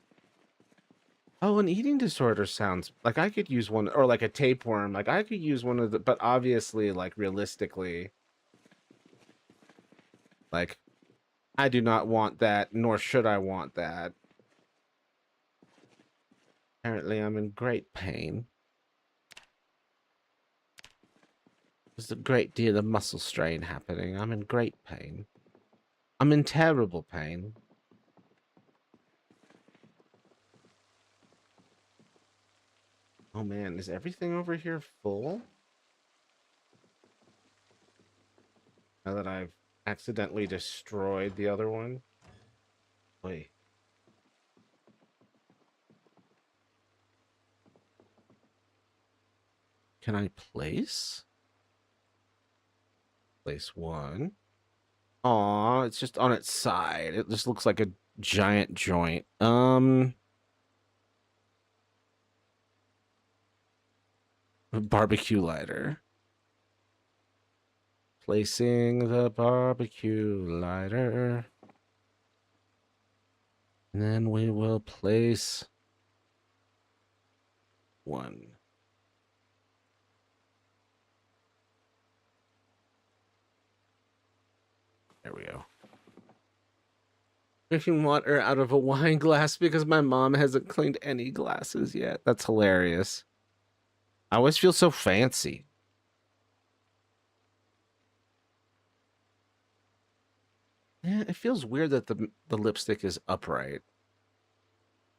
oh, an eating disorder sounds like I could use one, or like a tapeworm, like I could use one of the, but obviously, like realistically, like I do not want that, nor should I want that. Apparently, I'm in great pain. There's a great deal of muscle strain happening. I'm in great pain. I'm in terrible pain. Oh man, is everything over here full? Now that I've accidentally destroyed the other one. Wait. Can I place? Place one. Aw, it's just on its side. It just looks like a giant joint. A barbecue lighter. Placing the barbecue lighter. And then we will place one. There we go. Drinking water out of a wine glass because my mom hasn't cleaned any glasses yet. That's hilarious. I always feel so fancy. Yeah, it feels weird that the lipstick is upright.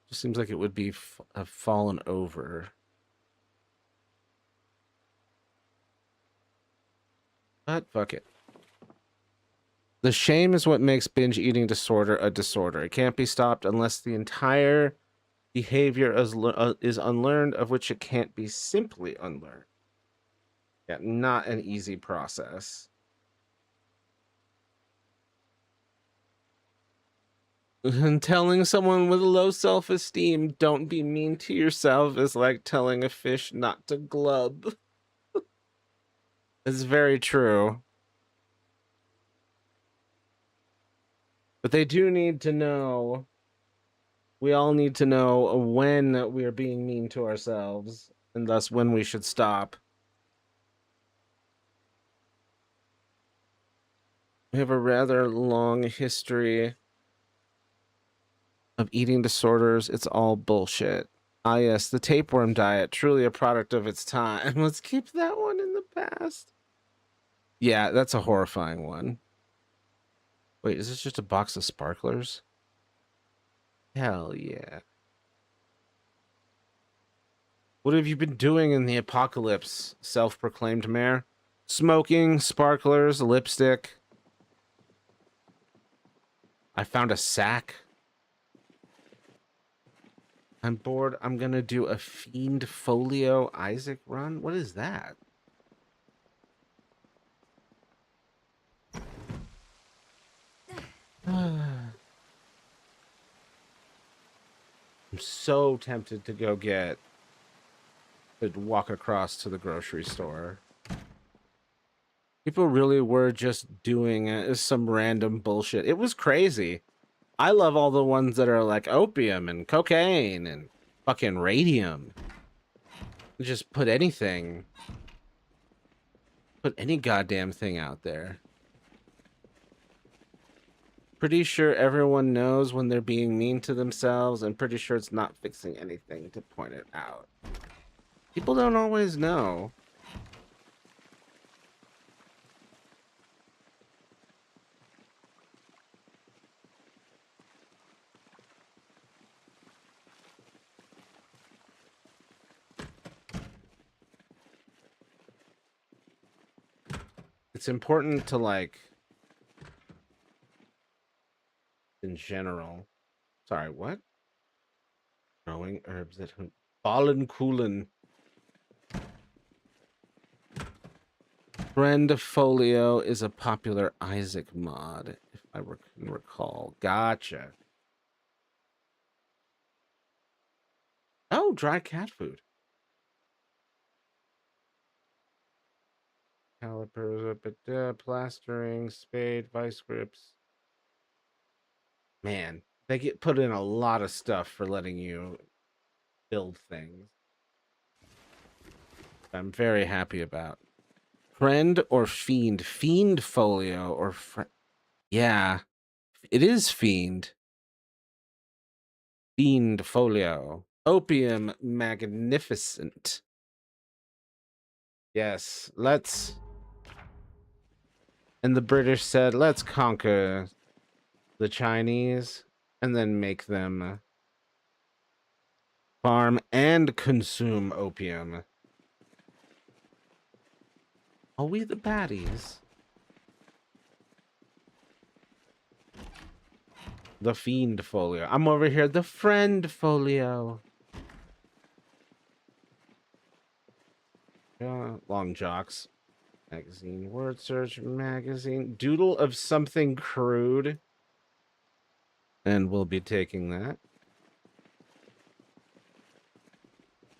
Just seems like it would be have fallen over. But fuck it. The shame is what makes binge eating disorder a disorder. It can't be stopped unless the entire behavior is unlearned, of which it can't be simply unlearned. Yeah, not an easy process. And telling someone with low self-esteem, don't be mean to yourself, is like telling a fish not to glub. It's very true. But they do need to know. We all need to know when we are being mean to ourselves, and thus when we should stop. We have a rather long history of eating disorders. It's all bullshit. Ah, yes, the tapeworm diet, truly a product of its time. Let's keep that one in the past. Yeah, that's a horrifying one. Wait, is this just a box of sparklers? Hell yeah. What have you been doing in the apocalypse, self-proclaimed mayor? Smoking, sparklers, lipstick. I found a sack. I'm bored. I'm gonna do a Fiend Folio Isaac run. What is that? I'm so tempted to go get to walk across to the grocery store. People really were just doing some random bullshit. It was crazy. I love all the ones that are like opium and cocaine and fucking radium. Just put anything. Put any goddamn thing out there. Pretty sure everyone knows when they're being mean to themselves, and pretty sure it's not fixing anything to point it out. People don't always know. It's important to, like, in general. Sorry, what? Growing herbs at Fallen Coolen. Friend Folio is a popular Isaac mod, if I can recall. Gotcha. Oh, dry cat food. Calipers, plastering, spade, vice grips. Man, they get put in a lot of stuff for letting you build things. I'm very happy about. Friend or fiend? Fiend folio or friend? Yeah, it is fiend. Fiend folio. Opium magnificent. Yes, let's. And the British said, let's conquer the Chinese and then make them Farm and consume opium. Are we the baddies? The fiend folio. I'm over here, the friend folio. Long jocks. Magazine, word search, magazine. Doodle of something crude. And we'll be taking that.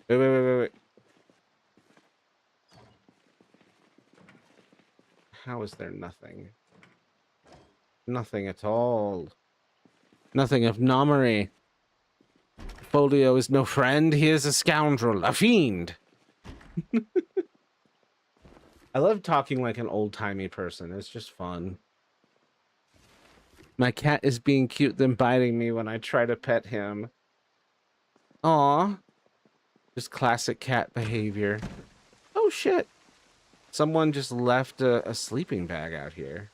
Wait. How is there nothing? Nothing at all. Nothing of nomery. Folio is no friend. He is a scoundrel, a fiend. I love talking like an old-timey person. It's just fun. My cat is being cute, then biting me when I try to pet him. Aw. Just classic cat behavior. Oh, shit. Someone just left a sleeping bag out here.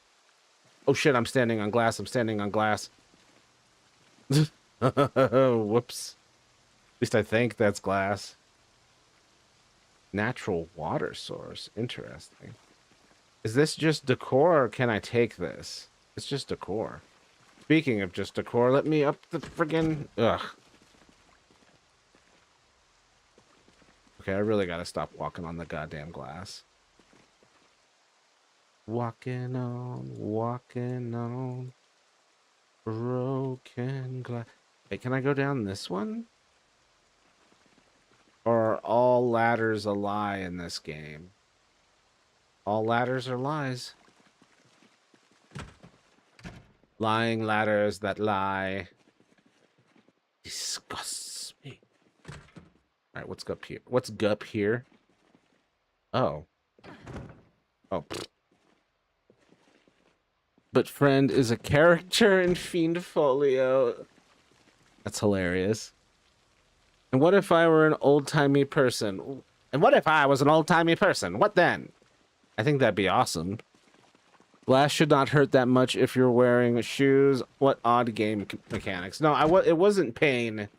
Oh, shit, I'm standing on glass. I'm standing on glass. Whoops. At least I think that's glass. Natural water source. Interesting. Is this just decor, or can I take this? It's just decor. Speaking of just decor, let me up the friggin'... Ugh. Okay, I really gotta stop walking on the goddamn glass. Walking on broken glass. Hey, can I go down this one? Or are all ladders a lie in this game? All ladders are lies. Lying ladders that lie. Disgusts me. Alright, what's up here? What's up here? Oh. Oh. But friend is a character in Fiend Folio. That's hilarious. And what if I were an old-timey person? And what if I was an old-timey person? What then? I think that'd be awesome. Glass should not hurt that much if you're wearing shoes. What odd game mechanics? No, it wasn't pain.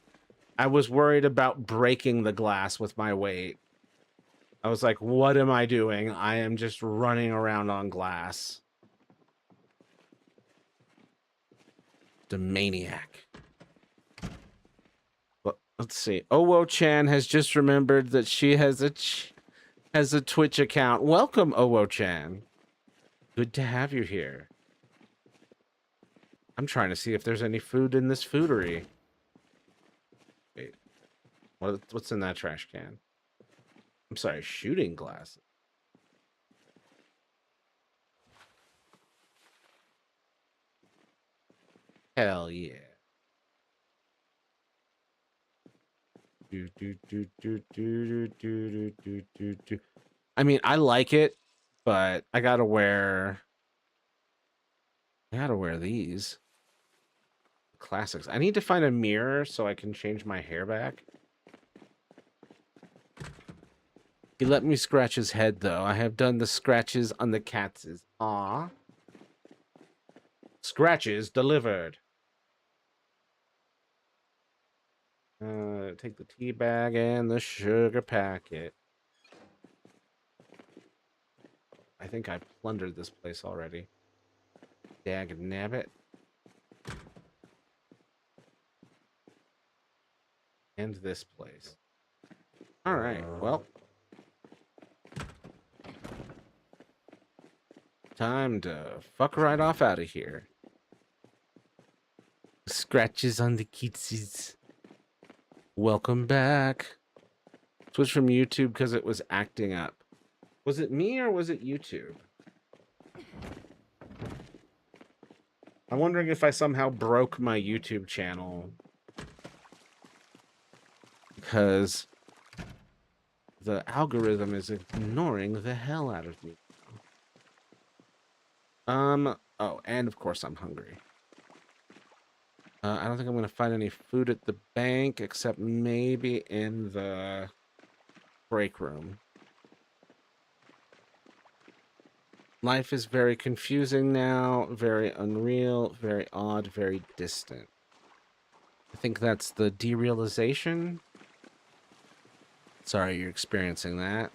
I was worried about breaking the glass with my weight. I was like, what am I doing? I am just running around on glass. The maniac. Well, let's see. Owo-chan has just remembered that she has a Twitch account. Welcome, Owo-chan. Good to have you here. I'm trying to see if there's any food in this foodery. Wait. What's in that trash can? I'm sorry, shooting glass. Hell yeah. I mean, I like it, but I gotta wear these classics. I need to find a mirror so I can change my hair back. He let me scratch his head, though. I have done the scratches on the cat's. Aw. Scratches delivered. Take the tea bag and the sugar packet. I think I plundered this place already. Dag nabbit. And this place. Alright, well. Time to fuck right off out of here. Scratches on the kitsies. Welcome back. Switch from YouTube because it was acting up. Was it me or was it YouTube? I'm wondering if I somehow broke my YouTube channel. Because the algorithm is ignoring the hell out of me. Oh, and of course I'm hungry. I don't think I'm going to find any food at the bank, except maybe in the break room. Life is very confusing now, very unreal, very odd, very distant. I think that's the derealization. Sorry you're experiencing that.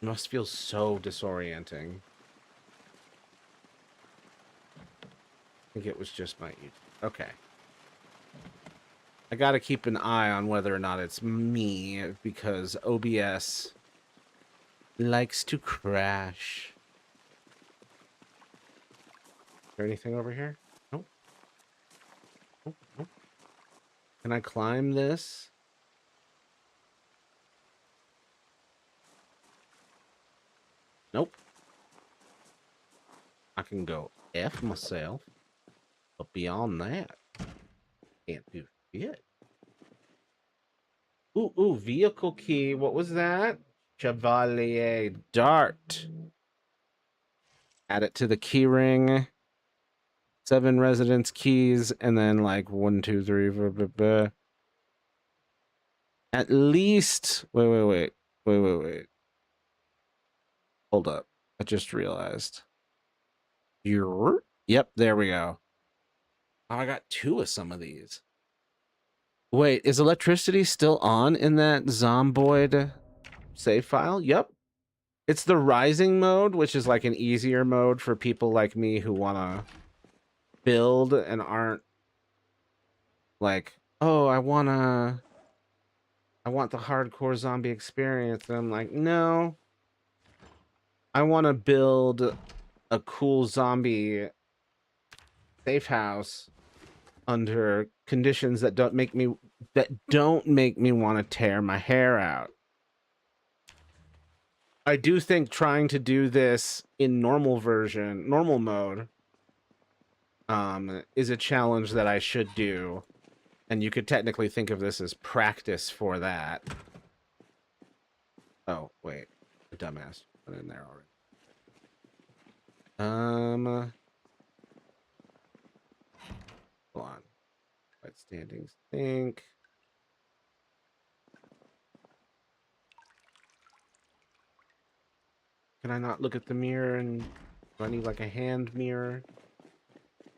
It must feel so disorienting. I think it was just my... Okay. I gotta keep an eye on whether or not it's me, because OBS likes to crash. Is there anything over here? Nope. Nope. Nope. Can I climb this? Nope. I can go F myself, but beyond that, can't do shit. Ooh, vehicle key. What was that? Chevalier Dart. Add it to the key ring. 7 residence keys, and then like 1, 2, 3, blah, blah, blah. At least. Wait. Hold up. I just realized. Yep, there we go. Oh, I got 2 of some of these. Wait, is electricity still on in that Zomboid save file? Yep. It's the rising mode, which is like an easier mode for people like me who want to build and aren't like, oh, I want the hardcore zombie experience. And I'm like, no. I want to build a cool zombie safe house under conditions that don't make me want to tear my hair out. I do think trying to do this in normal mode, is a challenge that I should do. And you could technically think of this as practice for that. Oh, wait. A dumbass put in there already. Hold on. Wet standing sink. Can I not look at the mirror and do I need like a hand mirror?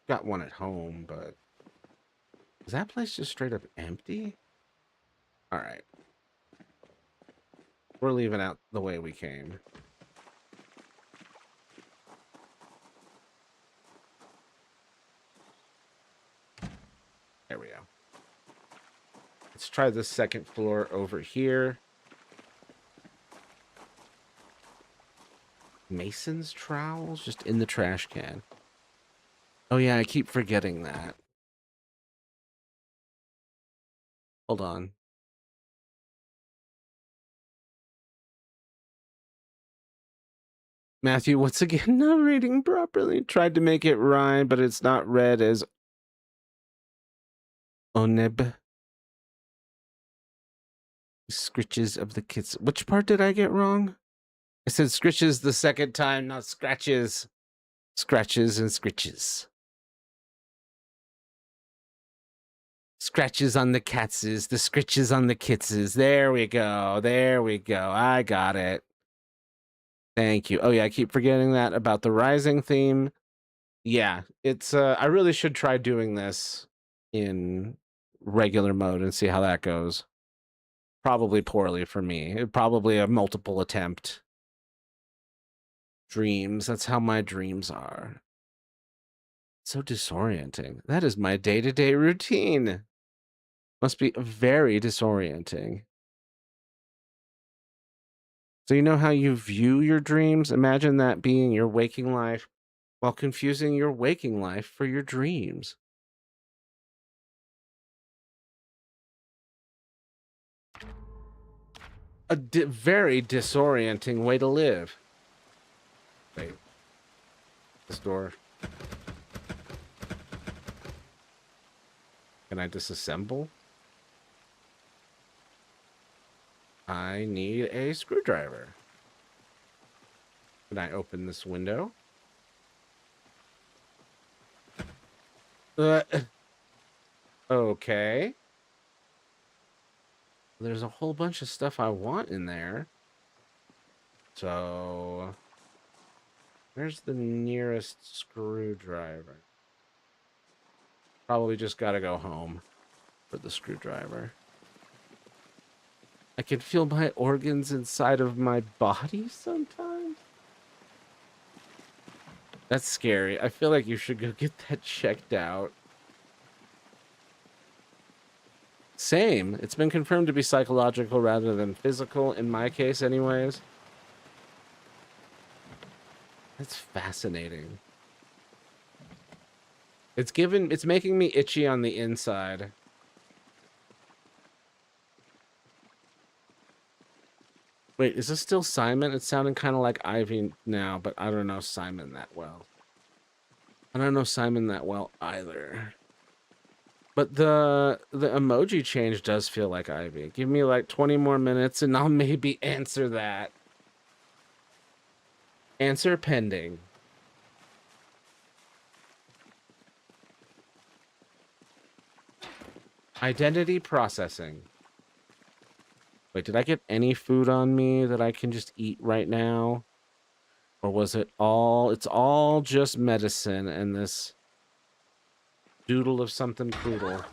Got one at home, but is that place just straight up empty? All right. We're leaving out the way we came. There we go. Let's try the second floor over here. Mason's trowels just in the trash can. Oh yeah, I keep forgetting that. Hold on. Matthew, once again, not reading properly. Tried to make it rhyme, but it's not read as Oneb. Scritches of the kids. Which part did I get wrong? I said scritches the second time, not scratches. Scratches and scritches. Scratches on the catses, the scritches on the kitses. There we go. There we go. I got it. Thank you. Oh yeah, I keep forgetting that about the rising theme. Yeah, it's I really should try doing this in regular mode and see how that goes. Probably poorly for me. Probably a multiple attempt. Dreams, that's how my dreams are. So disorienting. That is my day-to-day routine. Must be very disorienting. So you know how you view your dreams? Imagine that being your waking life while confusing your waking life for your dreams. A very disorienting way to live. Wait. This door. Can I disassemble? I need a screwdriver. Can I open this window? Okay. There's a whole bunch of stuff I want in there. So, where's the nearest screwdriver? Probably just gotta go home for the screwdriver. I can feel my organs inside of my body sometimes. That's scary. I feel like you should go get that checked out. Same. It's been confirmed to be psychological rather than physical, in my case anyways. That's fascinating. It's making me itchy on the inside. Wait, is this still Simon? It's sounding kind of like Ivy now, but I don't know Simon that well. I don't know Simon that well either. But the emoji change does feel like Ivy. Give me like 20 more minutes and I'll maybe answer that. Answer pending. Identity processing. Wait, did I get any food on me that I can just eat right now? Or was it all... It's all just medicine and this doodle of something cruel.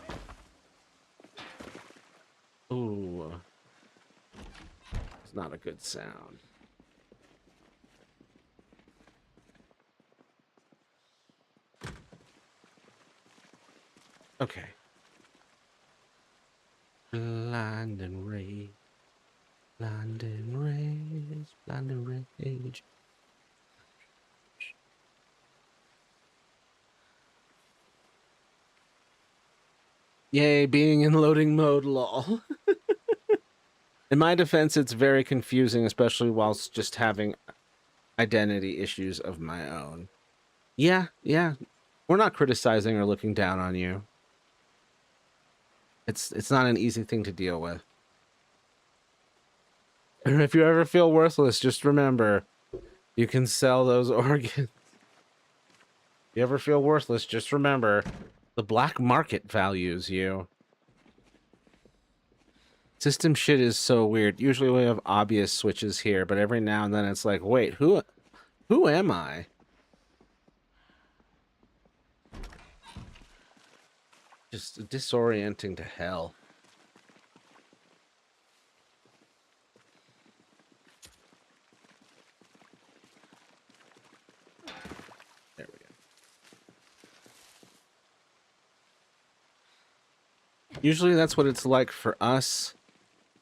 Ooh. It's not a good sound. Okay. Blind and rage. Blind and rage. Blind and rage. Yay, being in loading mode, lol. In my defense, it's very confusing, especially whilst just having identity issues of my own. Yeah, yeah. We're not criticizing or looking down on you. It's not an easy thing to deal with. And if you ever feel worthless, just remember, you can sell those organs. You ever feel worthless, just remember, the black market values you. System shit is so weird. Usually we have obvious switches here, but every now and then it's like, wait, who am I? Just disorienting to hell. There we go. Usually that's what it's like for us.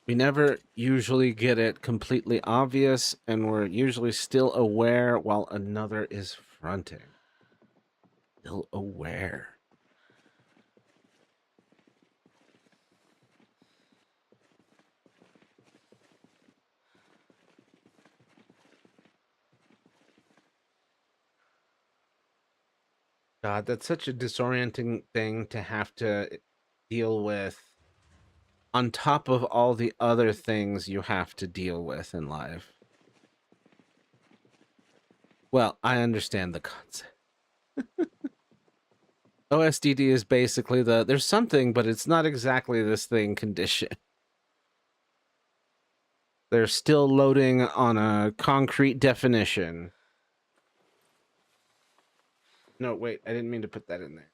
We never usually get it completely obvious, and we're usually still aware while another is fronting. Still aware. God, that's such a disorienting thing to have to deal with on top of all the other things you have to deal with in life. Well, I understand the concept. OSDD is basically there's something, but it's not exactly this thing condition. They're still loading on a concrete definition. No, wait, I didn't mean to put that in there.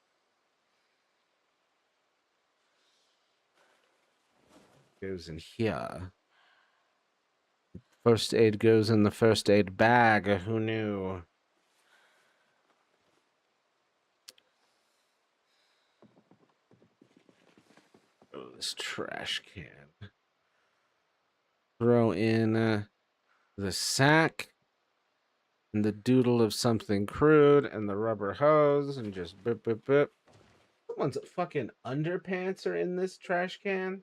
Goes in here. First aid goes in the first aid bag. Who knew? Oh, this trash can. Throw in the sack and the doodle of something crude and the rubber hose and just boop, boop, boop. Someone's fucking underpants are in this trash can.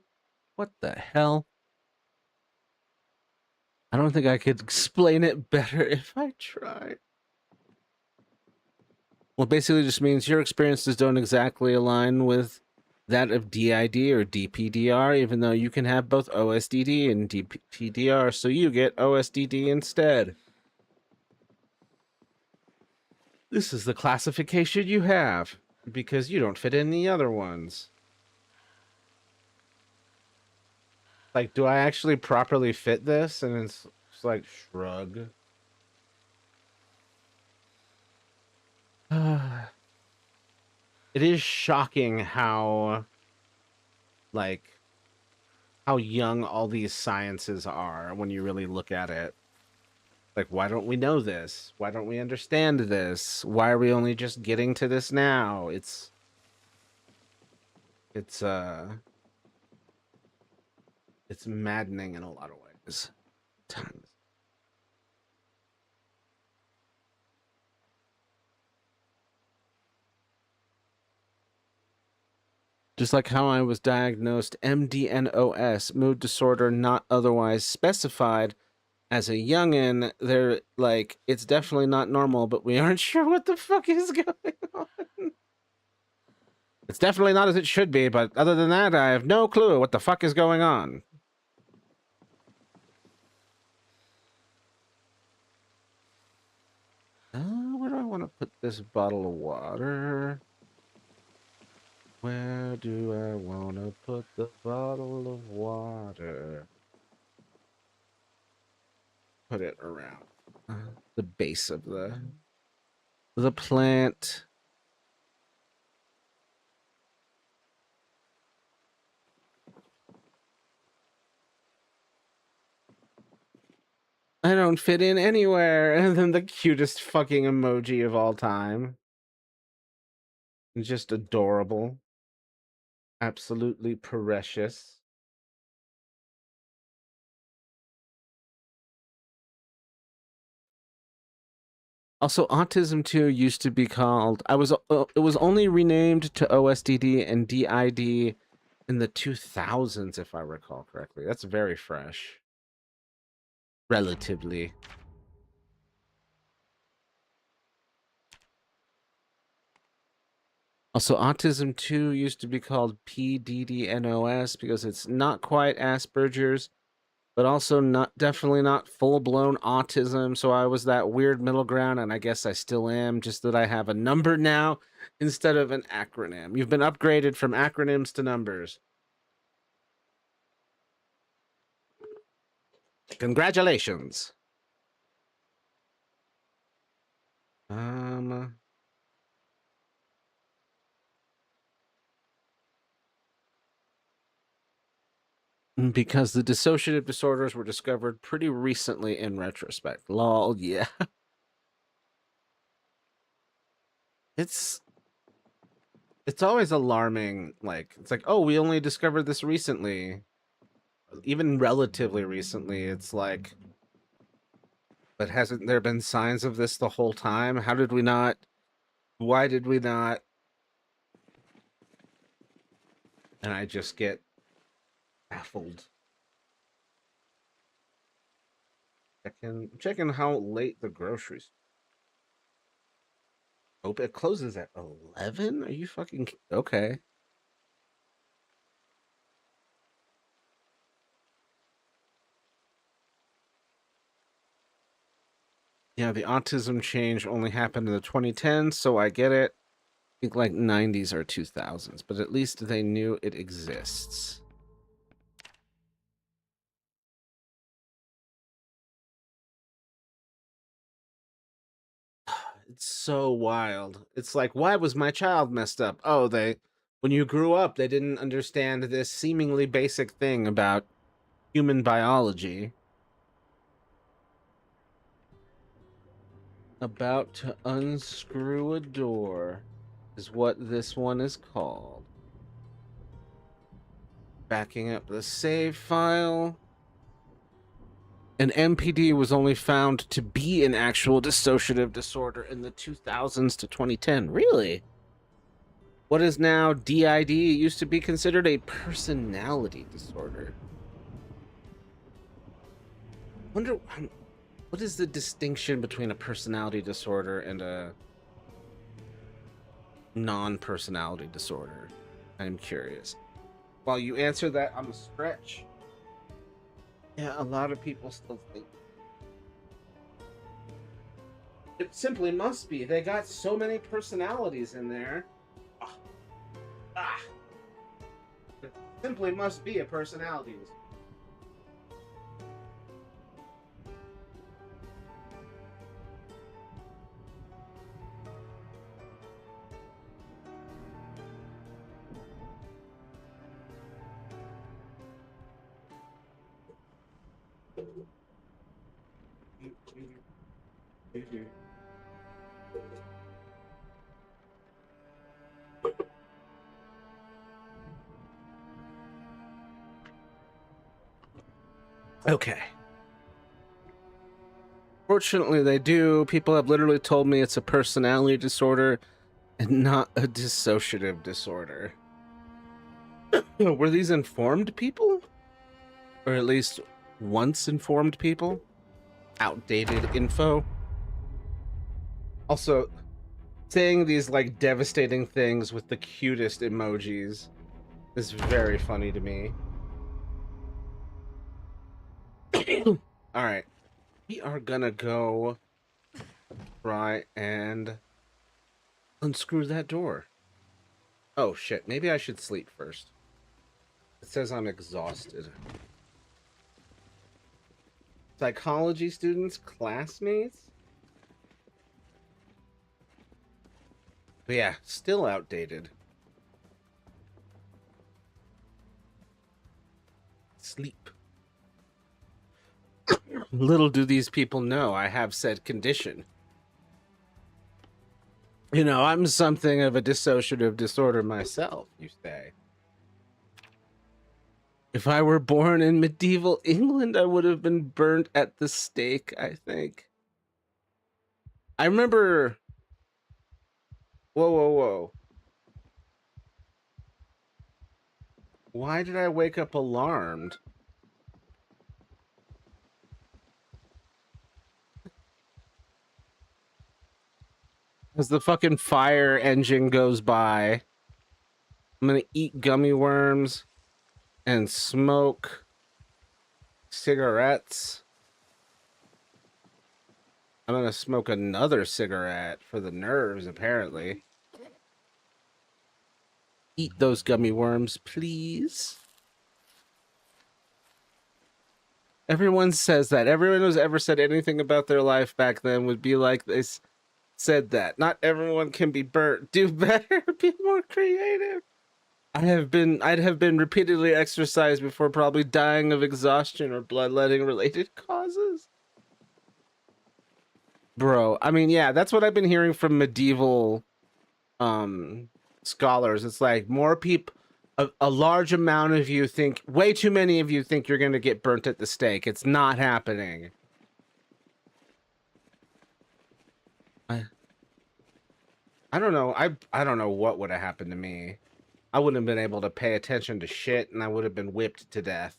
What the hell? I don't think I could explain it better if I tried. Well, basically just means your experiences don't exactly align with that of DID or DPDR, even though you can have both OSDD and DPDR, so you get OSDD instead. This is the classification you have, because you don't fit in the other ones. Like, do I actually properly fit this? And it's like, shrug. It is shocking how, like, how young all these sciences are when you really look at it. Like, why don't we know this? Why don't we understand this? Why are we only just getting to this now? It's it's maddening in a lot of ways. Tons. Just like how I was diagnosed MDNOS, mood disorder not otherwise specified, as a youngin', they're like, it's definitely not normal, but we aren't sure what the fuck is going on. It's definitely not as it should be, but other than that, I have no clue what the fuck is going on. Where do I want to put this bottle of water? Where do I want to put the bottle of water? Put it around the base of the plant. I don't fit in anywhere. And then the cutest fucking emoji of all time. Just adorable. Absolutely precious. Also, Autism 2 used to be called. It was only renamed to OSDD and DID in the 2000s, if I recall correctly. That's very fresh. Relatively. Also, Autism 2 used to be called PDDNOS because it's not quite Asperger's, but also definitely not full-blown autism. So I was that weird middle ground, and I guess I still am, just that I have a number now instead of an acronym. You've been upgraded from acronyms to numbers. Congratulations. Because the dissociative disorders were discovered pretty recently in retrospect. Lol, yeah. It's always alarming. Like, it's like, oh, we only discovered this recently. Even relatively recently, it's like, but hasn't there been signs of this the whole time? How did we not? Why did we not? And I just get baffled. Checking how late the groceries. Open. It closes at 11. Are you fucking okay? Yeah, the autism change only happened in the 2010s, so I get it. I think like 90s or 2000s, but at least they knew it exists. It's so wild. It's like, why was my child messed up? Oh, when you grew up, they didn't understand this seemingly basic thing about human biology. About to unscrew a door is what this one is called. Backing up the save file. An MPD was only found to be an actual dissociative disorder in the 2000s to 2010. Really? What is now DID used to be considered a personality disorder. Wonder what is the distinction between a personality disorder and a non-personality disorder? I'm curious. While you answer that on the stretch, yeah, a lot of people still think it simply must be. They got so many personalities in there. Ah, ah. It simply must be a personality disorder. Okay. Fortunately, they do. People have literally told me it's a personality disorder and not a dissociative disorder. Were these informed people? Or at least once informed people? Outdated info? Also, saying these like devastating things with the cutest emojis is very funny to me. All right. We are gonna go try and unscrew that door. Oh shit, maybe I should sleep first. It says I'm exhausted. Psychology students, classmates? But yeah, still outdated. Sleep. Little do these people know I have said condition. You know, I'm something of a dissociative disorder myself, you say. If I were born in medieval England, I would have been burnt at the stake, I think. I remember... Whoa, whoa, whoa. Why did I wake up alarmed? As the fucking fire engine goes by, I'm gonna eat gummy worms and smoke cigarettes. I'm gonna smoke another cigarette for the nerves, apparently. Eat those gummy worms, please. Everyone says that. Everyone who's ever said anything about their life back then would be like this. Said that. Not everyone can be burnt. Do better. Be more creative. I'd have been repeatedly exercised before probably dying of exhaustion or bloodletting related causes. Bro, I mean, yeah, that's what I've been hearing from medieval scholars. It's like more people, a large amount of you think, way too many of you think you're going to get burnt at the stake. It's not happening. I don't know. I don't know what would have happened to me. I wouldn't have been able to pay attention to shit, and I would have been whipped to death.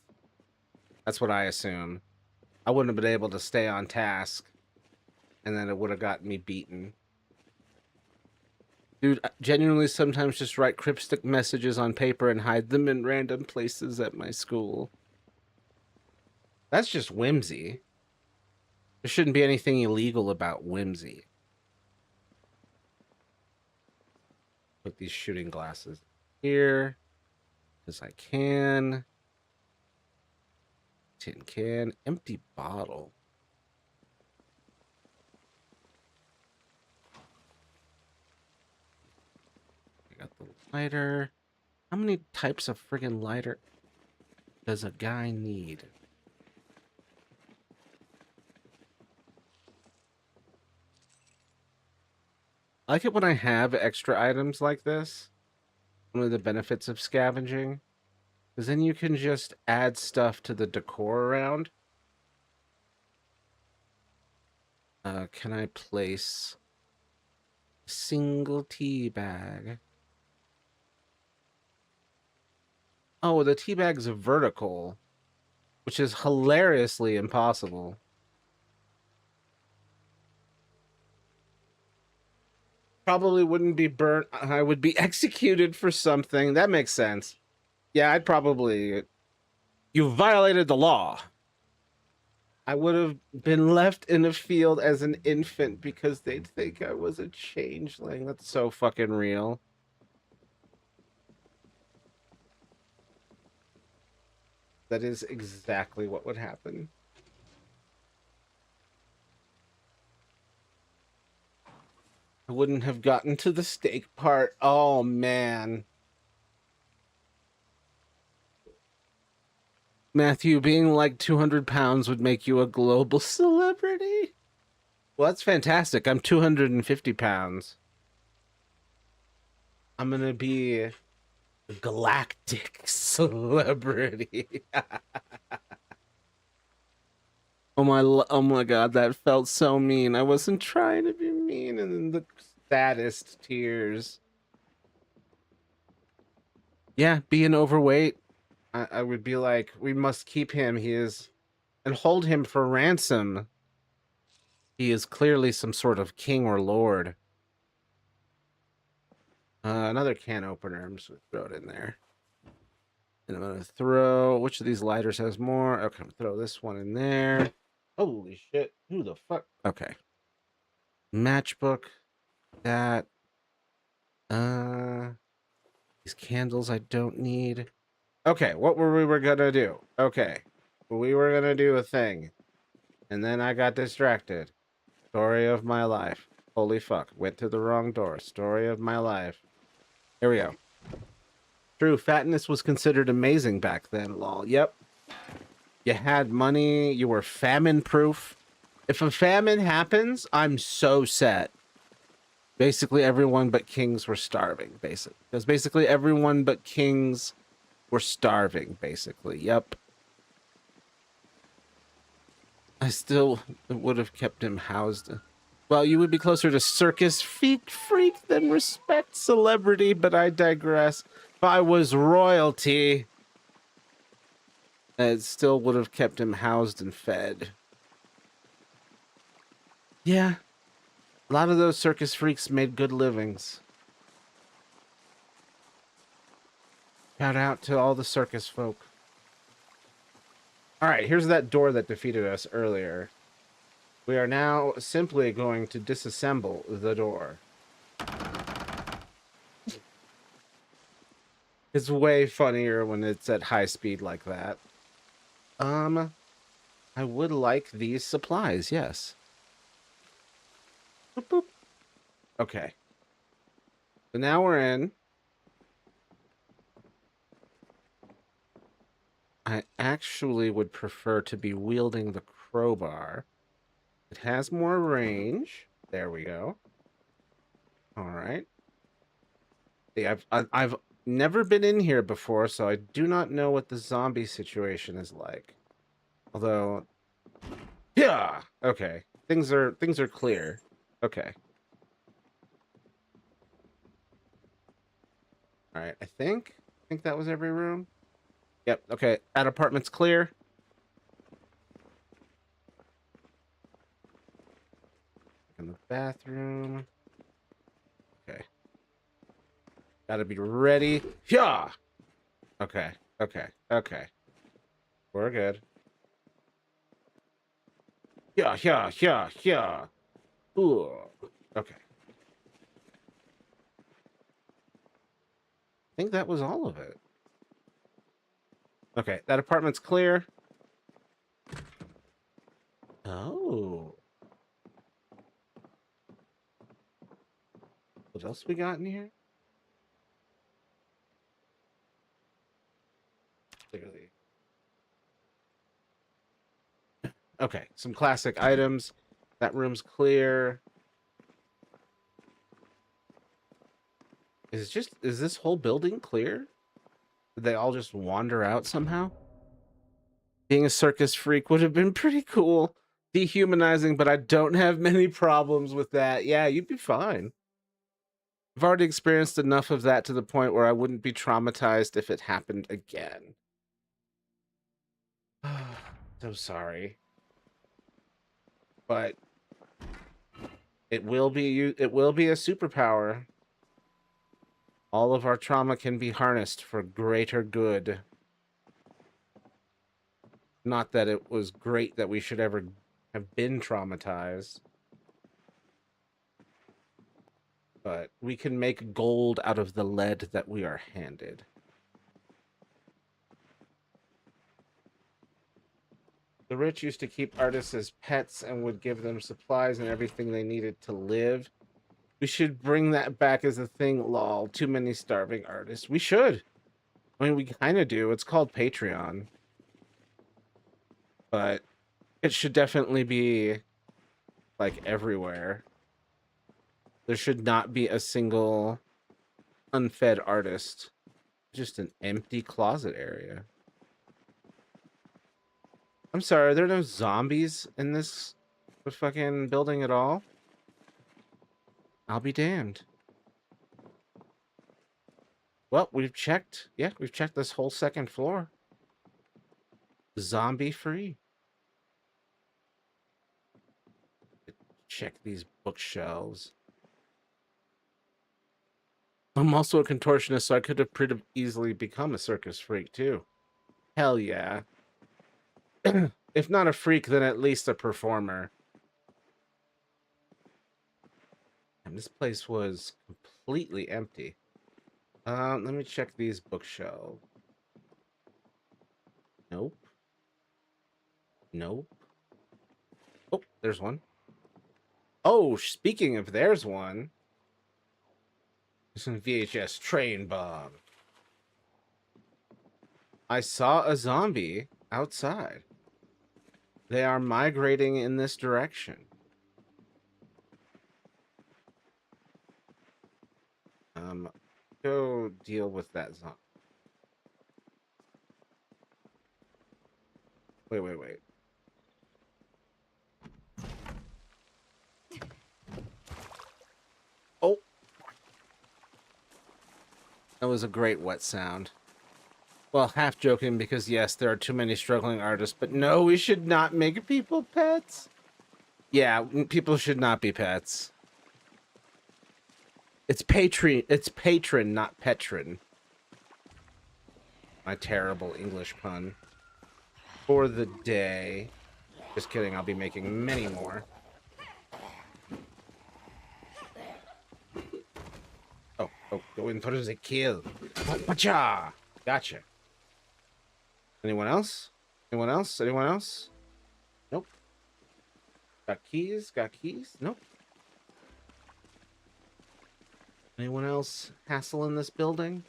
That's what I assume. I wouldn't have been able to stay on task, and then it would have gotten me beaten. Dude, I genuinely sometimes just write cryptic messages on paper and hide them in random places at my school. That's just whimsy. There shouldn't be anything illegal about whimsy. Put these shooting glasses here, as I can. Tin can, empty bottle. I got the lighter. How many types of friggin' lighter does a guy need? I like it when I have extra items like this. One of the benefits of scavenging is then you can just add stuff to the decor around. Can I place a single tea bag? Oh, the tea bag's vertical, which is hilariously impossible. Probably wouldn't be burnt. I would be executed for something. That makes sense. Yeah, I'd probably... You violated the law. I would have been left in a field as an infant because they'd think I was a changeling. That's so fucking real. That is exactly what would happen. I wouldn't have gotten to the steak part. Oh, man. Matthew, being like 200 pounds would make you a global celebrity? Well, that's fantastic. I'm 250 pounds. I'm gonna be a galactic celebrity. Oh my god, that felt so mean. I wasn't trying to be mean, and then the saddest tears. Yeah, being overweight, I would be like, we must keep him. He is, and hold him for ransom. He is clearly some sort of king or lord. Another can opener. I'm just gonna throw it in there. And I'm gonna throw, which of these lighters has more? Okay, I'm gonna throw this one in there. Holy shit. Who the fuck? Okay. Matchbook. That. Uh, these candles I don't need. Okay, what were we gonna do? Okay. We were gonna do a thing. And then I got distracted. Story of my life. Holy fuck. Went to the wrong door. Story of my life. Here we go. True, fatness was considered amazing back then, lol. Yep. You had money, you were famine proof. If a famine happens, I'm so set. Basically everyone but kings were starving, basically. Because basically everyone but kings were starving, basically. Yep. I still would have kept him housed. Well, you would be closer to circus freak than respect celebrity, but I digress. If I was royalty, it still would have kept him housed and fed. Yeah, a lot of those circus freaks made good livings. Shout out to all the circus folk. All right, here's that door that defeated us earlier. We are now simply going to disassemble the door. It's way funnier when it's at high speed like that. I would like these supplies, yes. Boop, boop. Okay. So now we're in. I actually would prefer to be wielding the crowbar. It has more range. There we go. All right. See, I've never been in here before, so I do not know what the zombie situation is like. Although, yeah, okay, things are clear. Okay. All right. I think that was every room. Yep. Okay. That apartment's clear. In the bathroom. Okay. Gotta be ready. Yeah. Okay. Okay. Okay. We're good. Yeah. Yeah. Yeah. Yeah. Ooh. Okay. I think that was all of it. Okay. That apartment's clear. Oh. What else we got in here? Clearly. Okay, some classic items. That room's clear. Is this whole building clear? Did they all just wander out somehow? Being a circus freak would have been pretty cool. Dehumanizing, but I don't have many problems with that. Yeah, you'd be fine. I've already experienced enough of that to the point where I wouldn't be traumatized if it happened again. So sorry. But it will be a superpower. All of our trauma can be harnessed for greater good. Not that it was great that we should ever have been traumatized. But we can make gold out of the lead that we are handed. The rich used to keep artists as pets and would give them supplies and everything they needed to live. We should bring that back as a thing, lol. Too many starving artists. We should. I mean, we kind of do. It's called Patreon. but it should definitely be like everywhere. There should not be a single unfed artist. Just an empty closet area. I'm sorry, are there no zombies in this fucking building at all? I'll be damned. Well, we've checked. Yeah, we've checked this whole second floor. Zombie free. Check these bookshelves. I'm also a contortionist, so I could have pretty easily become a circus freak too. Hell yeah. If not a freak, then at least a performer. And this place was completely empty. Let me check these bookshelves. Nope. Nope. Oh, there's one. Oh, speaking of there's one. There's some VHS train bomb. I saw a zombie outside. They are migrating in this direction. Go deal with that zombie. Wait. Oh. That was a great wet sound. Well, half joking because yes, there are too many struggling artists, but no, we should not make people pets. Yeah, people should not be pets. It's patron, not petron. My terrible English pun. For the day. Just kidding, I'll be making many more. Oh, go in for the kill. Oh, pacha! Gotcha. Anyone else? Anyone else? Anyone else? Nope. Got keys? Got keys? Nope. Anyone else hassle in this building?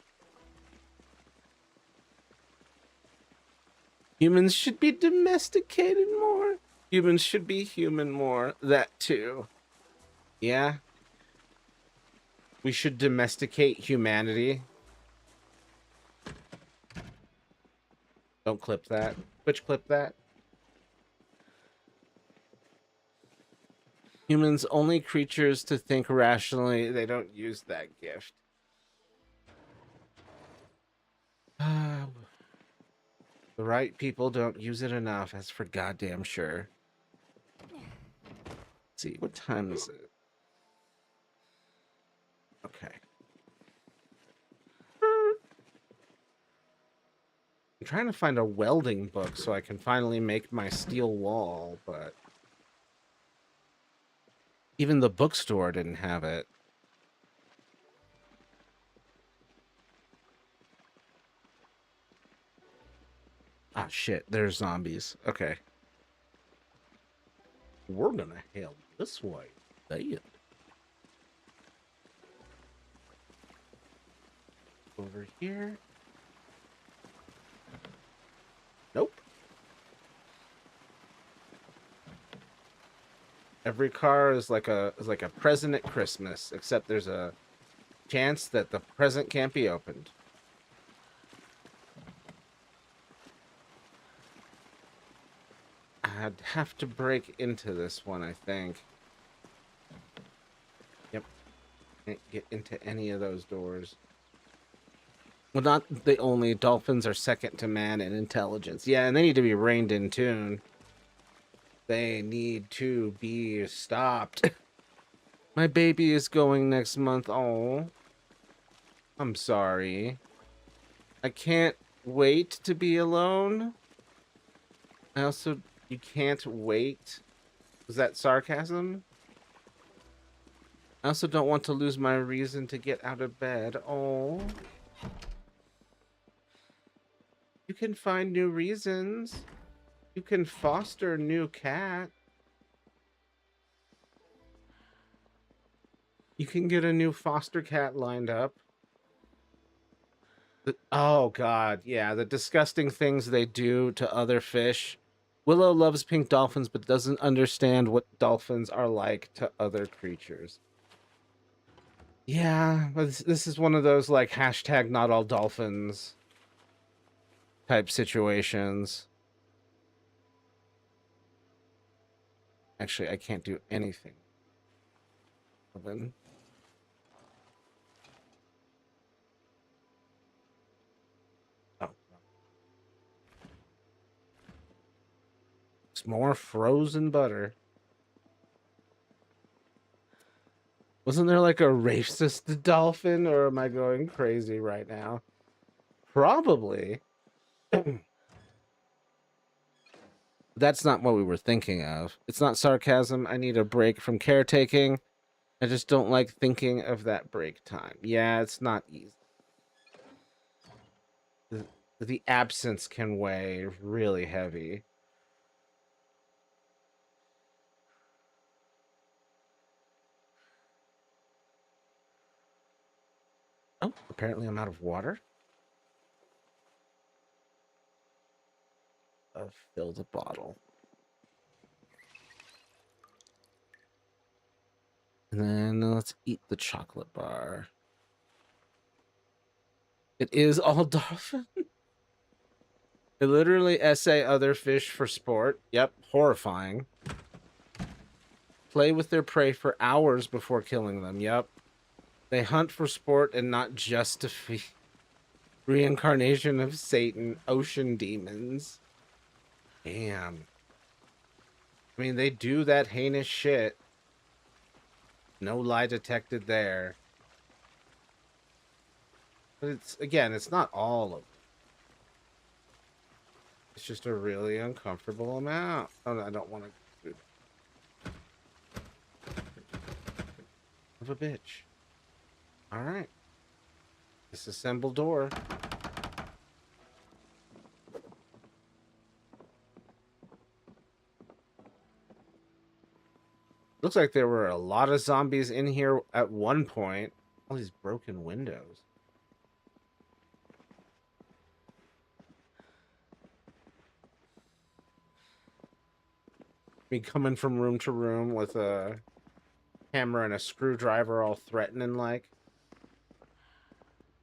Humans should be domesticated more. Humans should be human more. That too. Yeah. We should domesticate humanity. Don't clip that. Twitch clip that. Humans only creatures to think rationally. They don't use that gift. The right people don't use it enough, that's for goddamn sure. Let's see, what time is it? Okay. I'm trying to find a welding book so I can finally make my steel wall, but even the bookstore didn't have it. Ah, shit, there's zombies. Okay. We're gonna head this way. Damn. Over here. Nope. Every car is like a present at Christmas, except there's a chance that the present can't be opened. I'd have to break into this one, I think. Yep. Can't get into any of those doors. Well, not the only. Dolphins are second to man in intelligence. Yeah, and they need to be reined in tune. They need to be stopped. My baby is going next month. Oh, I'm sorry. I can't wait to be alone. I also... You can't wait. Was that sarcasm? I also don't want to lose my reason to get out of bed. Oh. You can find new reasons. You can foster a new cat. You can get a new foster cat lined up. Oh, God. Yeah, the disgusting things they do to other fish Willow loves pink dolphins, but doesn't understand what dolphins are like to other creatures. Yeah, but this is one of those like hashtag not all dolphins type situations. Actually, I can't do anything. Then. Oh. It's more frozen butter. Wasn't there like a racist dolphin, or am I going crazy right now? Probably. That's not what we were thinking of. It's not sarcasm. I need a break from caretaking. I just don't like thinking of that break time. Yeah, it's not easy. The absence can weigh really heavy. Oh, apparently I'm out of water. I've filled a bottle. And then let's eat the chocolate bar. It is all dolphin. They literally essay other fish for sport. Yep, horrifying. Play with their prey for hours before killing them. Yep. They hunt for sport and not just to feed. Reincarnation of Satan, ocean demons. Damn. I mean, they do that heinous shit. No lie detected there. But it's, again, it's not all of it. It's just a really uncomfortable amount. Oh, no, I don't want to do that. Of a bitch. Alright. Disassemble door. Looks like there were a lot of zombies in here at one point. All these broken windows. Me coming from room to room with a hammer and a screwdriver all threatening like.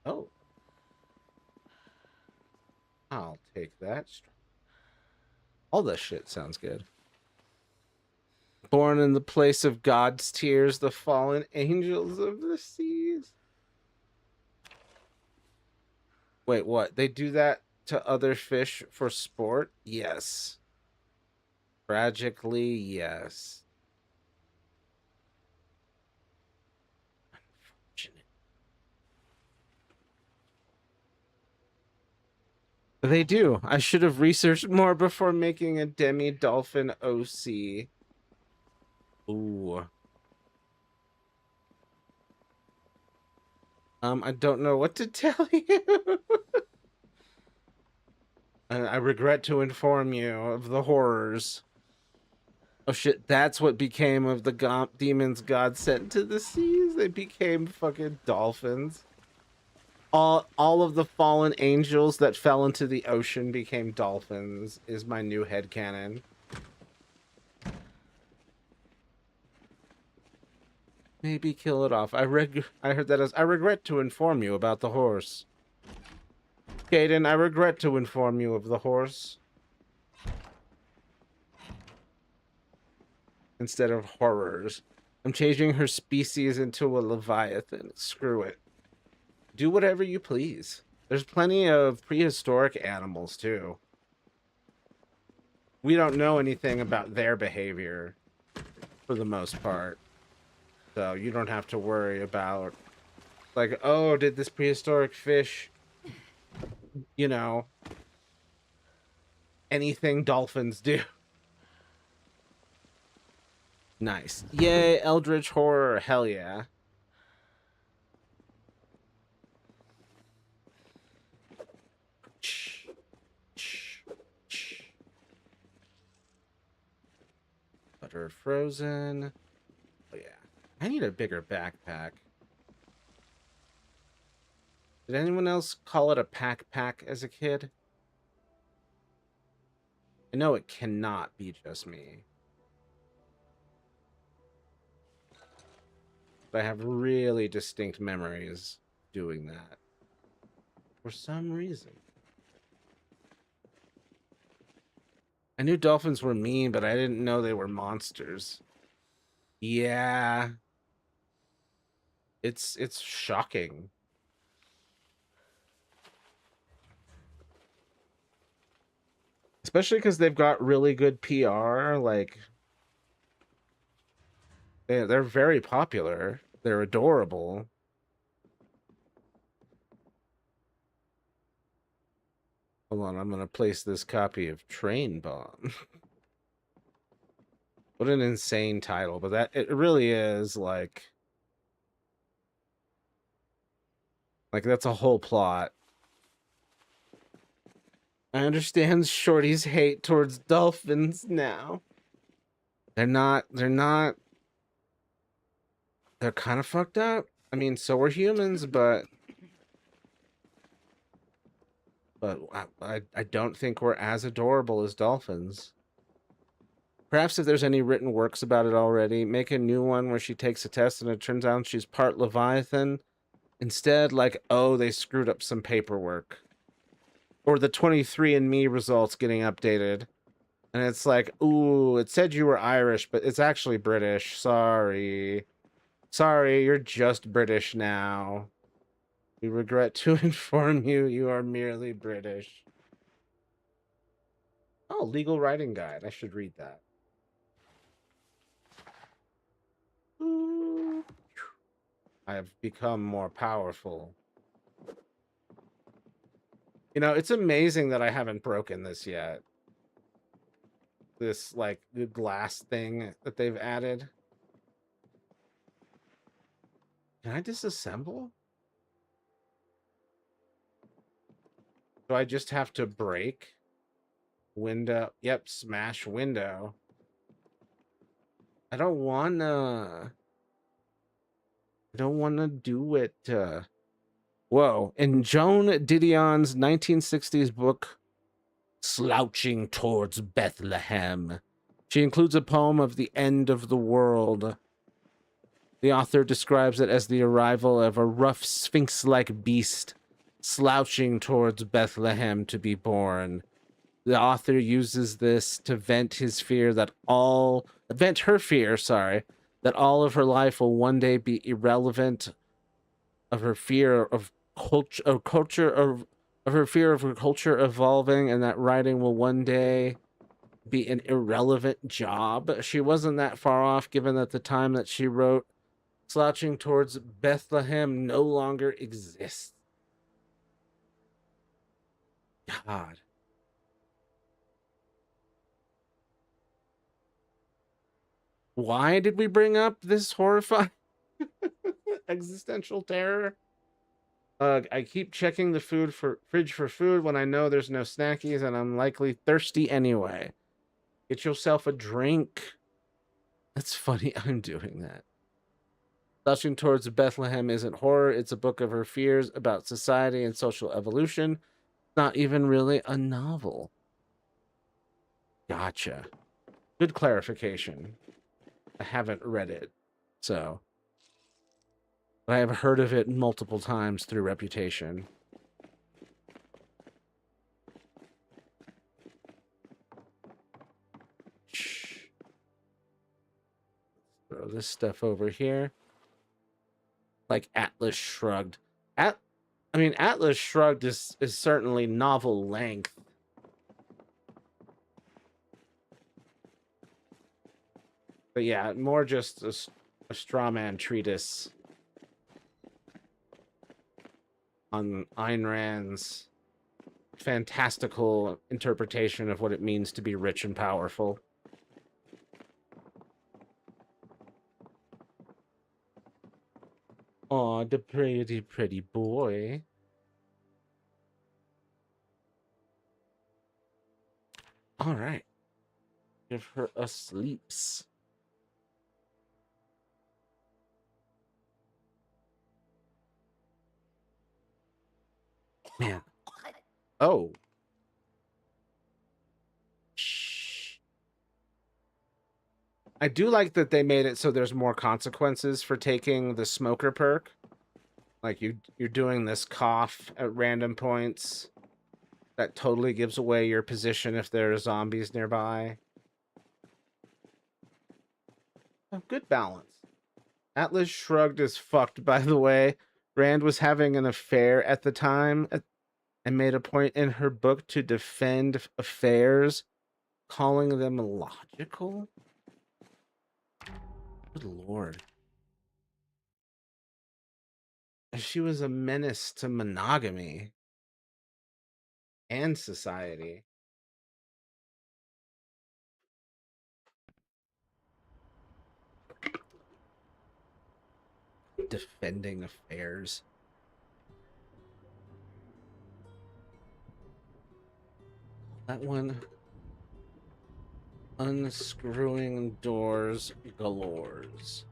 Oh. I'll take that. All this shit sounds good. Born in the place of God's tears, the fallen angels of the seas. Wait, what? They do that to other fish for sport? Yes. Tragically, yes. Unfortunate. They do. I should have researched more before making a demi-dolphin OC. Ooh. I don't know what to tell you. I regret to inform you of the horrors. Oh shit, that's what became of the demons God sent to the seas. They became fucking dolphins. All of the fallen angels that fell into the ocean became dolphins is my new headcanon. Maybe kill it off. I heard that as I regret to inform you about the horse. Caden, I regret to inform you of the horse. Instead of horrors. I'm changing her species into a leviathan. Screw it. Do whatever you please. There's plenty of prehistoric animals, too. We don't know anything about their behavior, for the most part. So you don't have to worry about, like, oh, did this prehistoric fish, you know, anything dolphins do? Nice. Yay, Eldritch Horror. Hell yeah. Butter frozen. Oh, yeah. I need a bigger backpack. Did anyone else call it a pack as a kid? I know it cannot be just me. But I have really distinct memories doing that. For some reason. I knew dolphins were mean, but I didn't know they were monsters. Yeah. It's shocking. Especially because they've got really good PR. Like, they're very popular. They're adorable. Hold on, I'm going to place this copy of Train Bomb. What an insane title, but that it really is like that's a whole plot. I understand Shorty's hate towards dolphins now. They're kind of fucked up. I mean, so are humans, but I don't think we're as adorable as dolphins. Perhaps if there's any written works about it already, make a new one where she takes a test and it turns out she's part Leviathan. Instead, like, oh, they screwed up some paperwork. Or the 23andMe results getting updated. And it's like, ooh, it said you were Irish, but it's actually British. Sorry. Sorry, you're just British now. We regret to inform you, you are merely British. Oh, legal writing guide. I should read that. I have become more powerful. You know, it's amazing that I haven't broken this yet. This, like, glass thing that they've added. Can I disassemble? Do I just have to break? Window. Yep, smash window. I don't wanna do it. Whoa. In Joan Didion's 1960s book, Slouching Towards Bethlehem, she includes a poem of the end of the world. The author describes it as the arrival of a rough sphinx-like beast slouching towards Bethlehem to be born. The author uses this to vent her fear, that all of her life will one day be irrelevant, of her fear of her fear of her culture evolving, and that writing will one day be an irrelevant job. She wasn't that far off, given that the time that she wrote Slouching Towards Bethlehem no longer exists. God. Why did we bring up this horrifying existential terror? I keep checking the fridge for food when I know there's no snackies and I'm likely thirsty anyway. Get yourself a drink. That's funny. I'm doing that. Slouching Towards Bethlehem isn't horror. It's a book of her fears about society and social evolution. Not even really a novel. Gotcha. Good clarification. I haven't read it, so. But I have heard of it multiple times through reputation. Shh. Throw this stuff over here. Like Atlas Shrugged. Atlas Shrugged is certainly novel length. But yeah, more just a straw man treatise on Ayn Rand's fantastical interpretation of what it means to be rich and powerful. Aw, the pretty, pretty boy. All right. Give her a sleeps. Man. Oh. Shh. I do like that they made it so there's more consequences for taking the smoker perk. Like you're doing this cough at random points. That totally gives away your position if there are zombies nearby. Oh, good balance. Atlas Shrugged is fucked, by the way. Rand was having an affair at the time and made a point in her book to defend affairs, calling them logical. Good lord. She was a menace to monogamy and society. Defending affairs. That one. Unscrewing doors galores.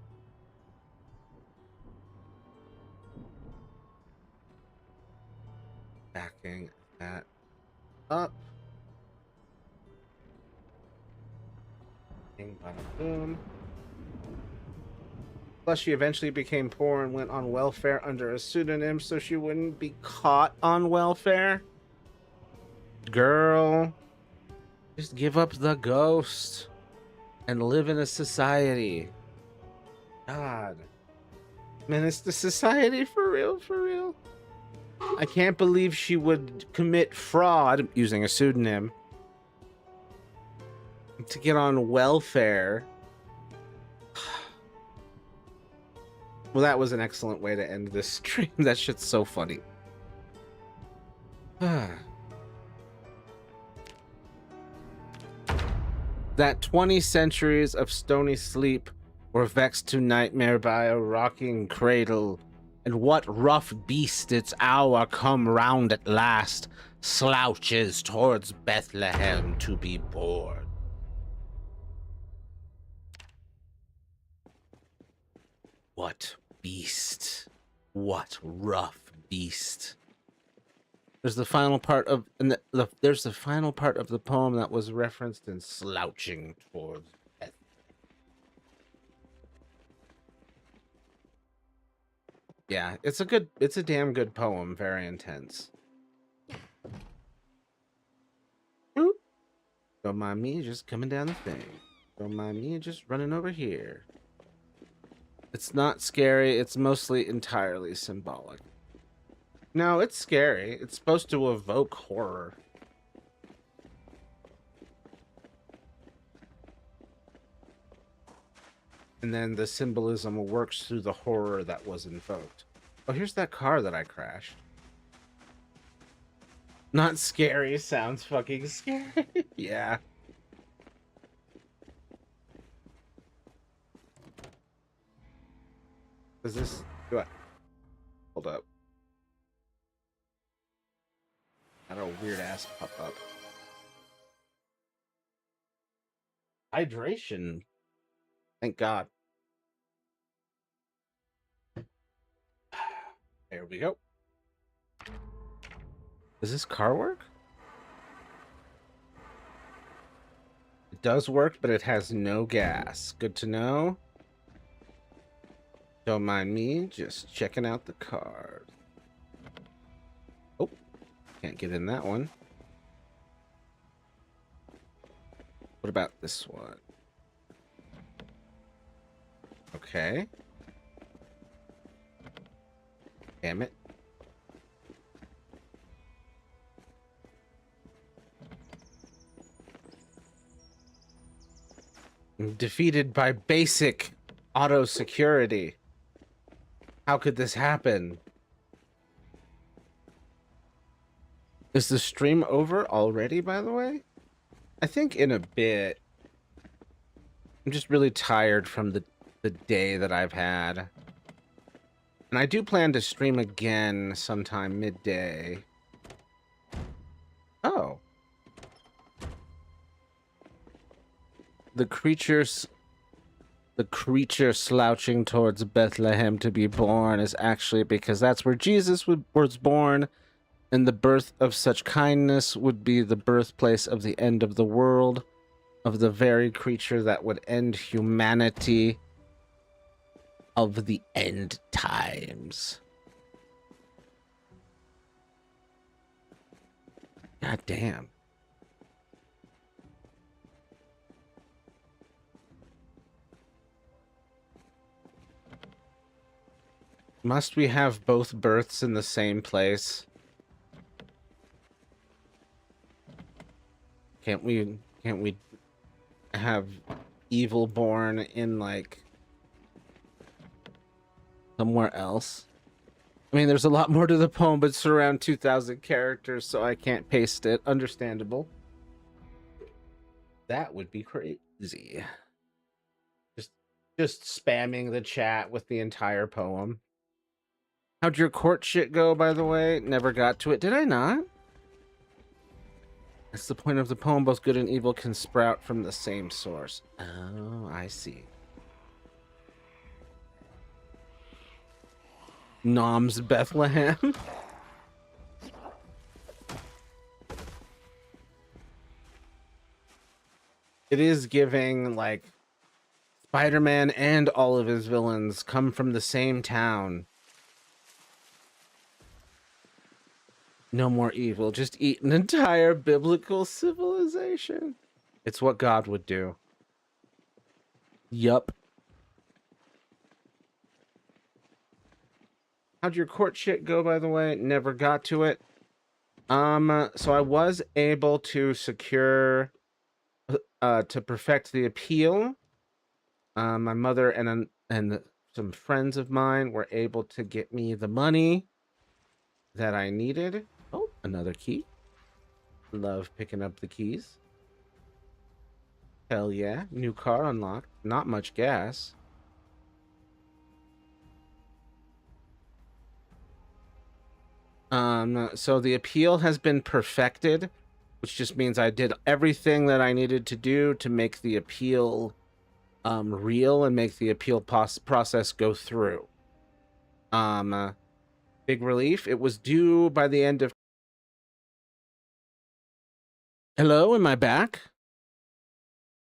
Backing that up. Bing, bada, boom. Plus, she eventually became poor and went on welfare under a pseudonym so she wouldn't be caught on welfare. Girl, just give up the ghost and live in a society. God. Menace to society for real, for real. I can't believe she would commit fraud using a pseudonym to get on welfare. Well, that was an excellent way to end this stream. That shit's so funny. That 20 centuries of stony sleep were vexed to nightmare by a rocking cradle. And what rough beast its hour come round at last slouches towards Bethlehem to be born. What beast? What rough beast? There's the final part of there's the final part of the poem that was referenced in slouching towards Bethlehem. Yeah, it's a damn good poem, very intense. Oop. Don't mind me just coming down the thing. Don't mind me just running over here. It's not scary, it's mostly entirely symbolic. No, it's scary. It's supposed to evoke horror. And then the symbolism works through the horror that was invoked. Oh, here's that car that I crashed. Not scary, sounds fucking scary. Yeah. Is this... What? Hold up. Had a weird ass pop up. Hydration. Thank God. There we go. Does this car work? It does work, but it has no gas. Good to know. Don't mind me just checking out the cars. Oh, can't get in that one. What about this one? Okay. Damn it. I'm defeated by basic auto security. How could this happen? Is the stream over already, by the way? I think in a bit. I'm just really tired from the day that I've had. And I do plan to stream again sometime midday. Oh. The creature slouching towards Bethlehem to be born is actually because that's where Jesus was born, and the birth of such kindness would be the birthplace of the end of the world. of the very creature that would end humanity of the end times. God damn. Must we have both births in the same place? Can't we have evil born in like somewhere else? I mean, there's a lot more to the poem, but it's around 2,000 characters, so I can't paste it. Understandable. That would be crazy. Just spamming the chat with the entire poem. How'd your court shit go, by the way? Never got to it. Did I not? That's the point of the poem. Both good and evil can sprout from the same source. Oh, I see. Nom's Bethlehem. It is giving, like, Spider-Man and all of his villains come from the same town. No more evil. Just eat an entire biblical civilization. It's what God would do. Yup. How'd your court shit go, by the way? Never got to it. So I was able to secure, to perfect the appeal. My mother and some friends of mine were able to get me the money that I needed. Oh, another key. Love picking up the keys. Hell yeah. New car unlocked. Not much gas. So the appeal has been perfected, which just means I did everything that I needed to do to make the appeal real and make the appeal process go through. Big relief. It was due by the end of... Hello, am I back?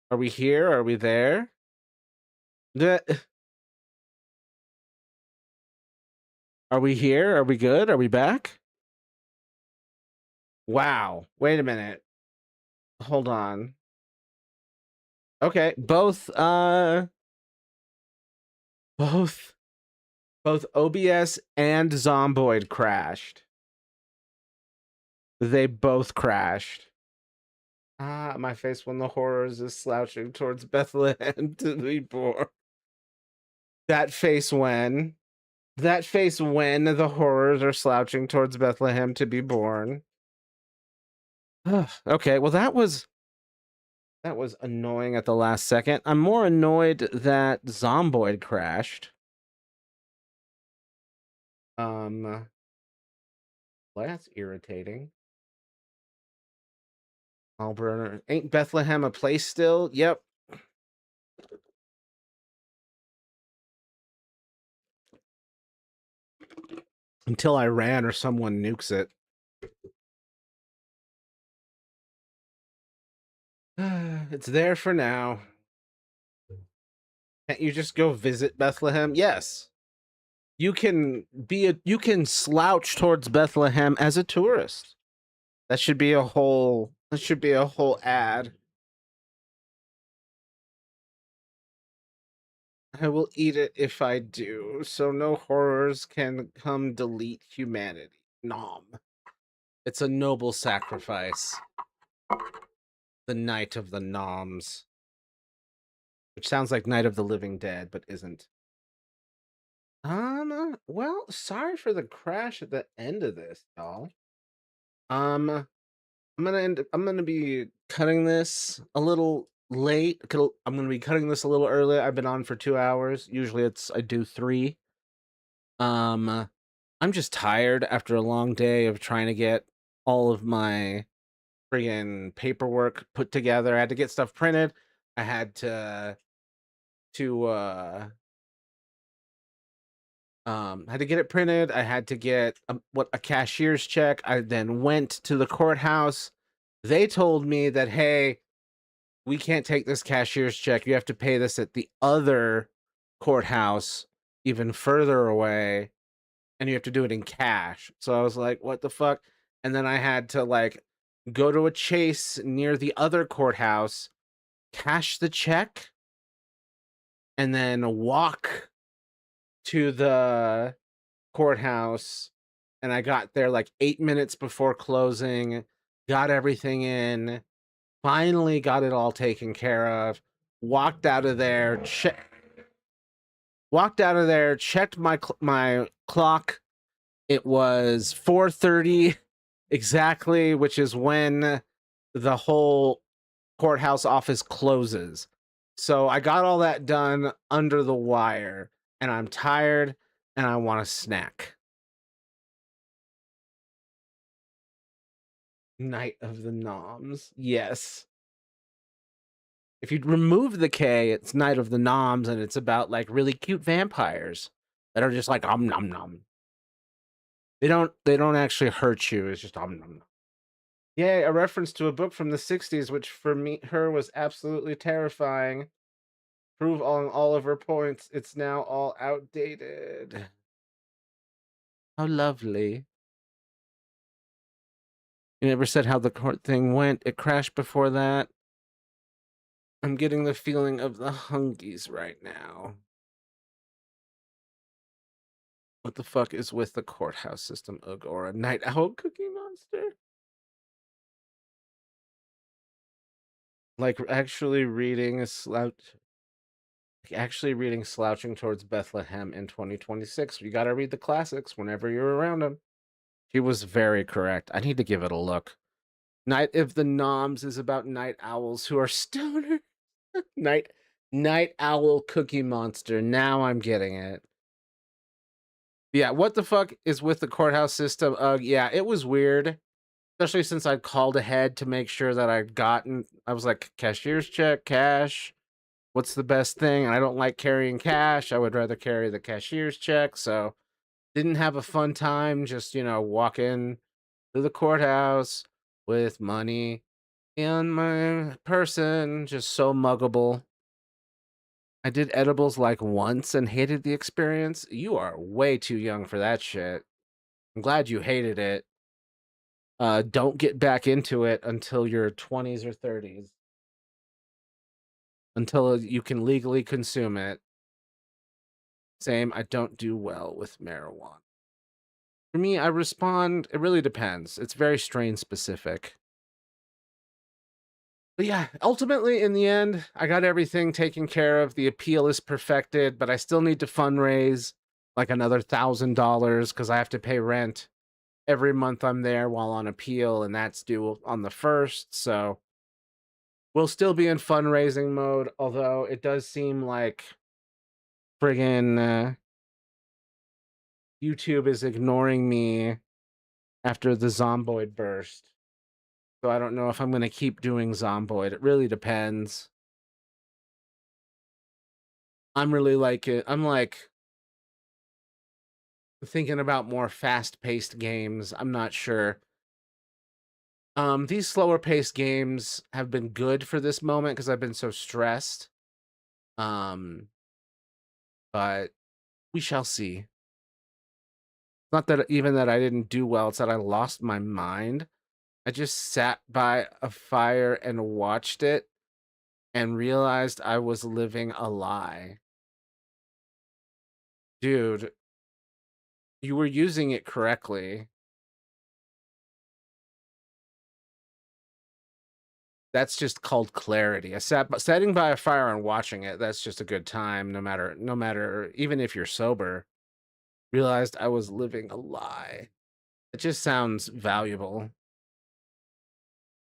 Are we here? Are we there? Are we here? Are we good? Are we back? Wow. Wait a minute. Hold on. Okay, both OBS and Zomboid crashed. They both crashed. Ah, my face when the horrors is slouching towards Bethlehem to be born. That face when the horrors are slouching towards Bethlehem to be born. Okay, well that was annoying at the last second. I'm more annoyed that Zomboid crashed. Well, that's irritating. Allburner. Ain't Bethlehem a place still? Yep. Until Iran or someone nukes it. It's there for now. Can't you just go visit Bethlehem? Yes. You can slouch towards Bethlehem as a tourist. That should be a whole ad. I will eat it if I do, so no horrors can come delete humanity. Nom. It's a noble sacrifice. The Night of the Noms. Which sounds like Night of the Living Dead, but isn't. Well, sorry for the crash at the end of this, y'all. I'm gonna be cutting this a little late. I'm gonna be cutting this a little early. I've been on for 2 hours. Usually I do 3. I'm just tired after a long day of trying to get all of my friggin' paperwork put together. I had to get stuff printed. I had to had to get it printed. I had to get a cashier's check. I then went to the courthouse. They told me that, hey, we can't take this cashier's check. You have to pay this at the other courthouse even further away, and you have to do it in cash. So I was like, what the fuck? And then I had to like go to a Chase near the other courthouse, cash the check, and then walk to the courthouse. And I got there like 8 minutes before closing, got everything in, finally got it all taken care of, walked out of there, checked my my clock. It was 4:30 exactly, which is when the whole courthouse office closes. So I got all that done under the wire, and I'm tired and I want a snack. Night of the Noms. Yes. If you remove the K, it's Night of the Noms, and it's about like really cute vampires that are just like nom nom. They don't actually hurt you. It's just nom nom. Yay, a reference to a book from the 60s, which for her was absolutely terrifying. Prove on all of her points. It's now all outdated. How lovely. You never said how the court thing went. It crashed before that. I'm getting the feeling of the Hungies right now. What the fuck is with the courthouse system? Ugh, or a night owl cookie monster? Like actually reading Slouching Towards Bethlehem in 2026. You gotta read the classics whenever you're around them. She was very correct. I need to give it a look. Night of the Noms is about night owls who are stoner. night owl cookie monster. Now I'm getting it. Yeah, what the fuck is with the courthouse system? Yeah, it was weird. Especially since I called ahead to make sure that I was like, cashier's check, cash. What's the best thing? And I don't like carrying cash. I would rather carry the cashier's check. So didn't have a fun time just, walking to the courthouse with money in my person. Just so muggable. I did edibles like once and hated the experience. You are way too young for that shit. I'm glad you hated it. Don't get back into it until your 20s or 30s. Until you can legally consume it. Same, I don't do well with marijuana. For me, I respond, it really depends. It's very strain specific. But yeah, ultimately, in the end, I got everything taken care of. The appeal is perfected, but I still need to fundraise like another $1,000 because I have to pay rent every month I'm there while on appeal, and that's due on the 1st. So we'll still be in fundraising mode, although it does seem like friggin' YouTube is ignoring me after the Zomboid burst. So I don't know if I'm going to keep doing Zomboid. It really depends. I'm really like it. I'm like thinking about more fast-paced games. I'm not sure. These slower paced games have been good for this moment because I've been so stressed. But we shall see. Not that even that I didn't do well, it's that I lost my mind. I just sat by a fire and watched it and realized I was living a lie. Dude, you were using it correctly. That's just called clarity. Sitting by a fire and watching it, that's just a good time, no matter, even if you're sober. Realized I was living a lie. It just sounds valuable.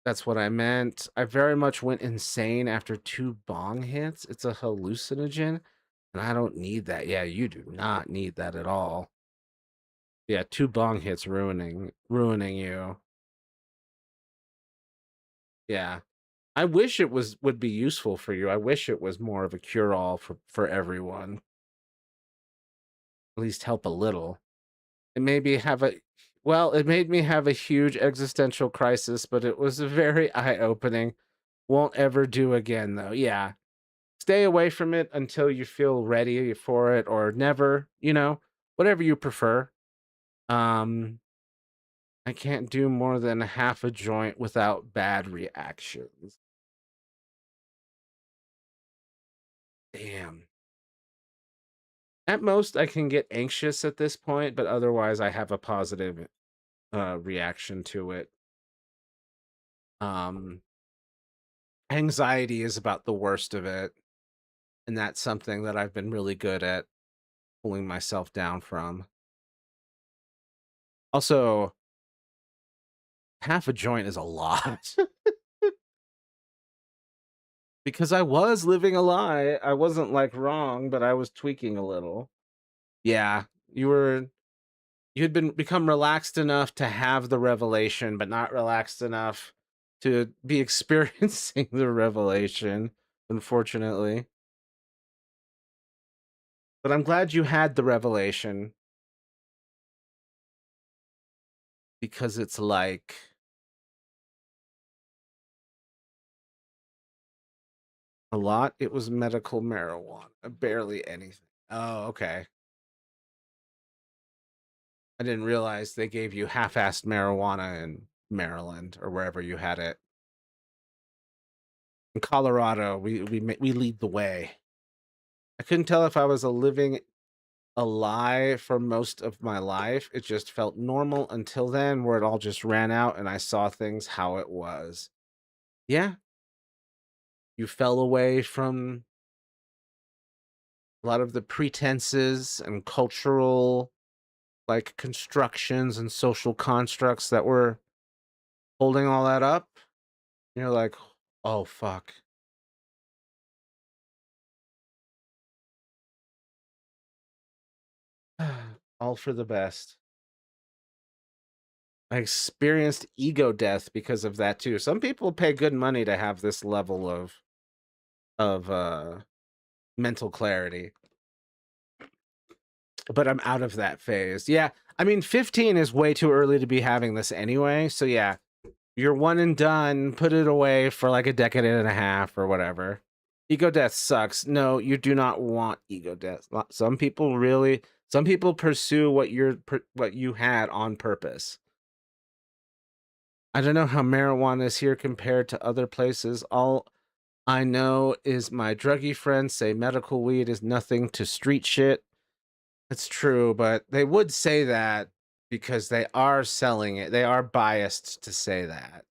That's what I meant. I very much went insane after 2 bong hits. It's a hallucinogen, and I don't need that. Yeah, you do not need that at all. Yeah, 2 bong hits ruining you. Yeah. I wish it would be useful for you. I wish it was more of a cure-all for everyone. At least help a little. It made me have a it made me have a huge existential crisis, but it was very eye-opening. Won't ever do again, though. Yeah. Stay away from it until you feel ready for it, or never, whatever you prefer. Um, I can't do more than half a joint without bad reactions. Damn. At most, I can get anxious at this point, but otherwise, I have a positive reaction to it. Um, Anxiety is about the worst of it, and that's something that I've been really good at pulling myself down from. Also, half a joint is a lot. Because I was living a lie. I wasn't like wrong, but I was tweaking a little. Yeah, you had been become relaxed enough to have the revelation, but not relaxed enough to be experiencing the revelation, unfortunately. But I'm glad you had the revelation, because it's like a lot. It was medical marijuana, barely anything. Oh, okay. I didn't realize they gave you half-assed marijuana in Maryland or wherever you had it. In Colorado, we lead the way. I couldn't tell if I was living a lie for most of my life. It just felt normal until then, where it all just ran out and I saw things how it was. Yeah, you fell away from a lot of the pretenses and cultural like constructions and social constructs that were holding all that up. You're like, oh fuck. All for the best. I experienced ego death because of that too. Some people pay good money to have this level of mental clarity. But I'm out of that phase. Yeah. I mean, 15 is way too early to be having this anyway. So yeah, you're one and done. Put it away for like a decade and a half or whatever. Ego death sucks. No, you do not want ego death. Some people pursue what you had on purpose. I don't know how marijuana is here compared to other places. All I know is my druggie friends say medical weed is nothing to street shit. It's true, but they would say that because they are selling it. They are biased to say that.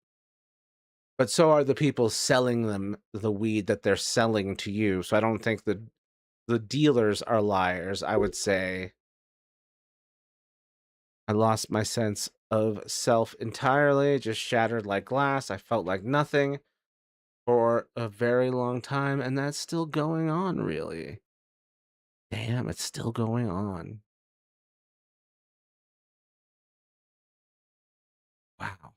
But so are the people selling them the weed that they're selling to you. So I don't think the dealers are liars. I would say I lost my sense of self entirely, just shattered like glass. I felt like nothing for a very long time, and that's still going on, really. Damn, it's still going on. Wow.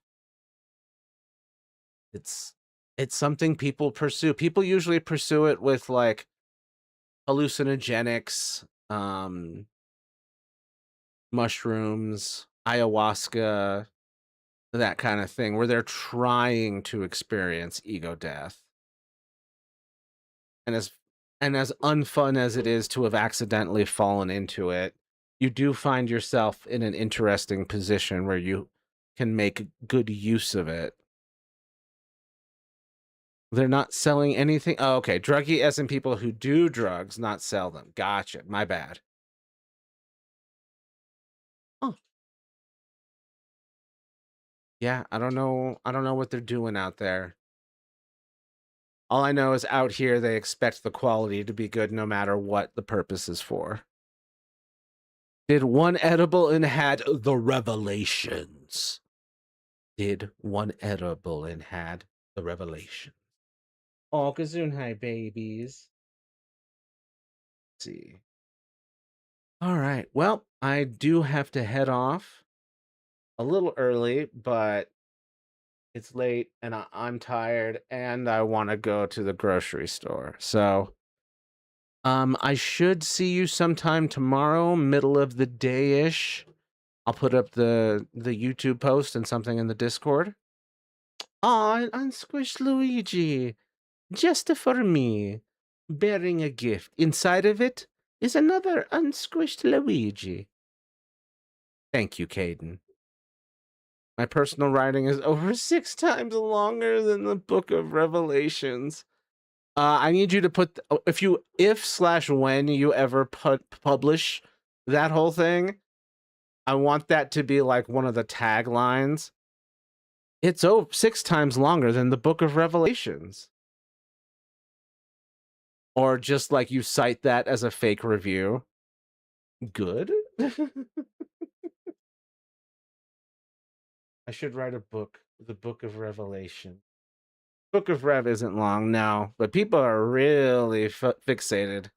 It's it's something people pursue. People usually pursue it with like hallucinogenics, mushrooms, ayahuasca, that kind of thing, where they're trying to experience ego death. And as unfun as it is to have accidentally fallen into it, you do find yourself in an interesting position where you can make good use of it. They're not selling anything. Oh, okay. Druggie as in people who do drugs, not sell them. Gotcha. My bad. Oh, yeah. I don't know. I don't know what they're doing out there. All I know is out here they expect the quality to be good no matter what the purpose is for. Did one edible and had the revelations. Did one edible and had the revelations. Oh, Gesundheit, babies. Let's see. All right. Well, I do have to head off a little early, but it's late and I'm tired and I want to go to the grocery store. So, I should see you sometime tomorrow, middle of the day-ish. I'll put up the YouTube post and something in the Discord. Aw, an unsquished Luigi. Just for me. Bearing a gift. Inside of it is another unsquished Luigi. Thank you, Caden. My personal writing is over 6 times longer than the Book of Revelations. I need you to put if/when you ever publish that whole thing, I want that to be like one of the taglines. It's 6 times longer than the Book of Revelations. Or just like you cite that as a fake review. Good. I should write a book, the Book of Revelation. Book of Rev isn't long now, but people are really fixated.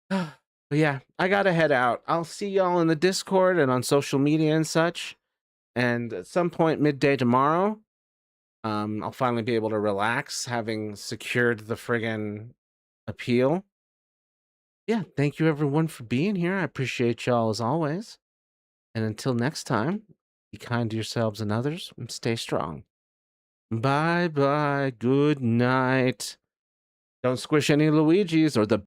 But yeah, I gotta head out. I'll see y'all in the Discord and on social media and such. And at some point midday tomorrow, I'll finally be able to relax, having secured the friggin' appeal. Yeah, thank you everyone for being here. I appreciate y'all as always. And until next time, be kind to yourselves and others and stay strong. Bye bye. Good night. Don't squish any Luigis or the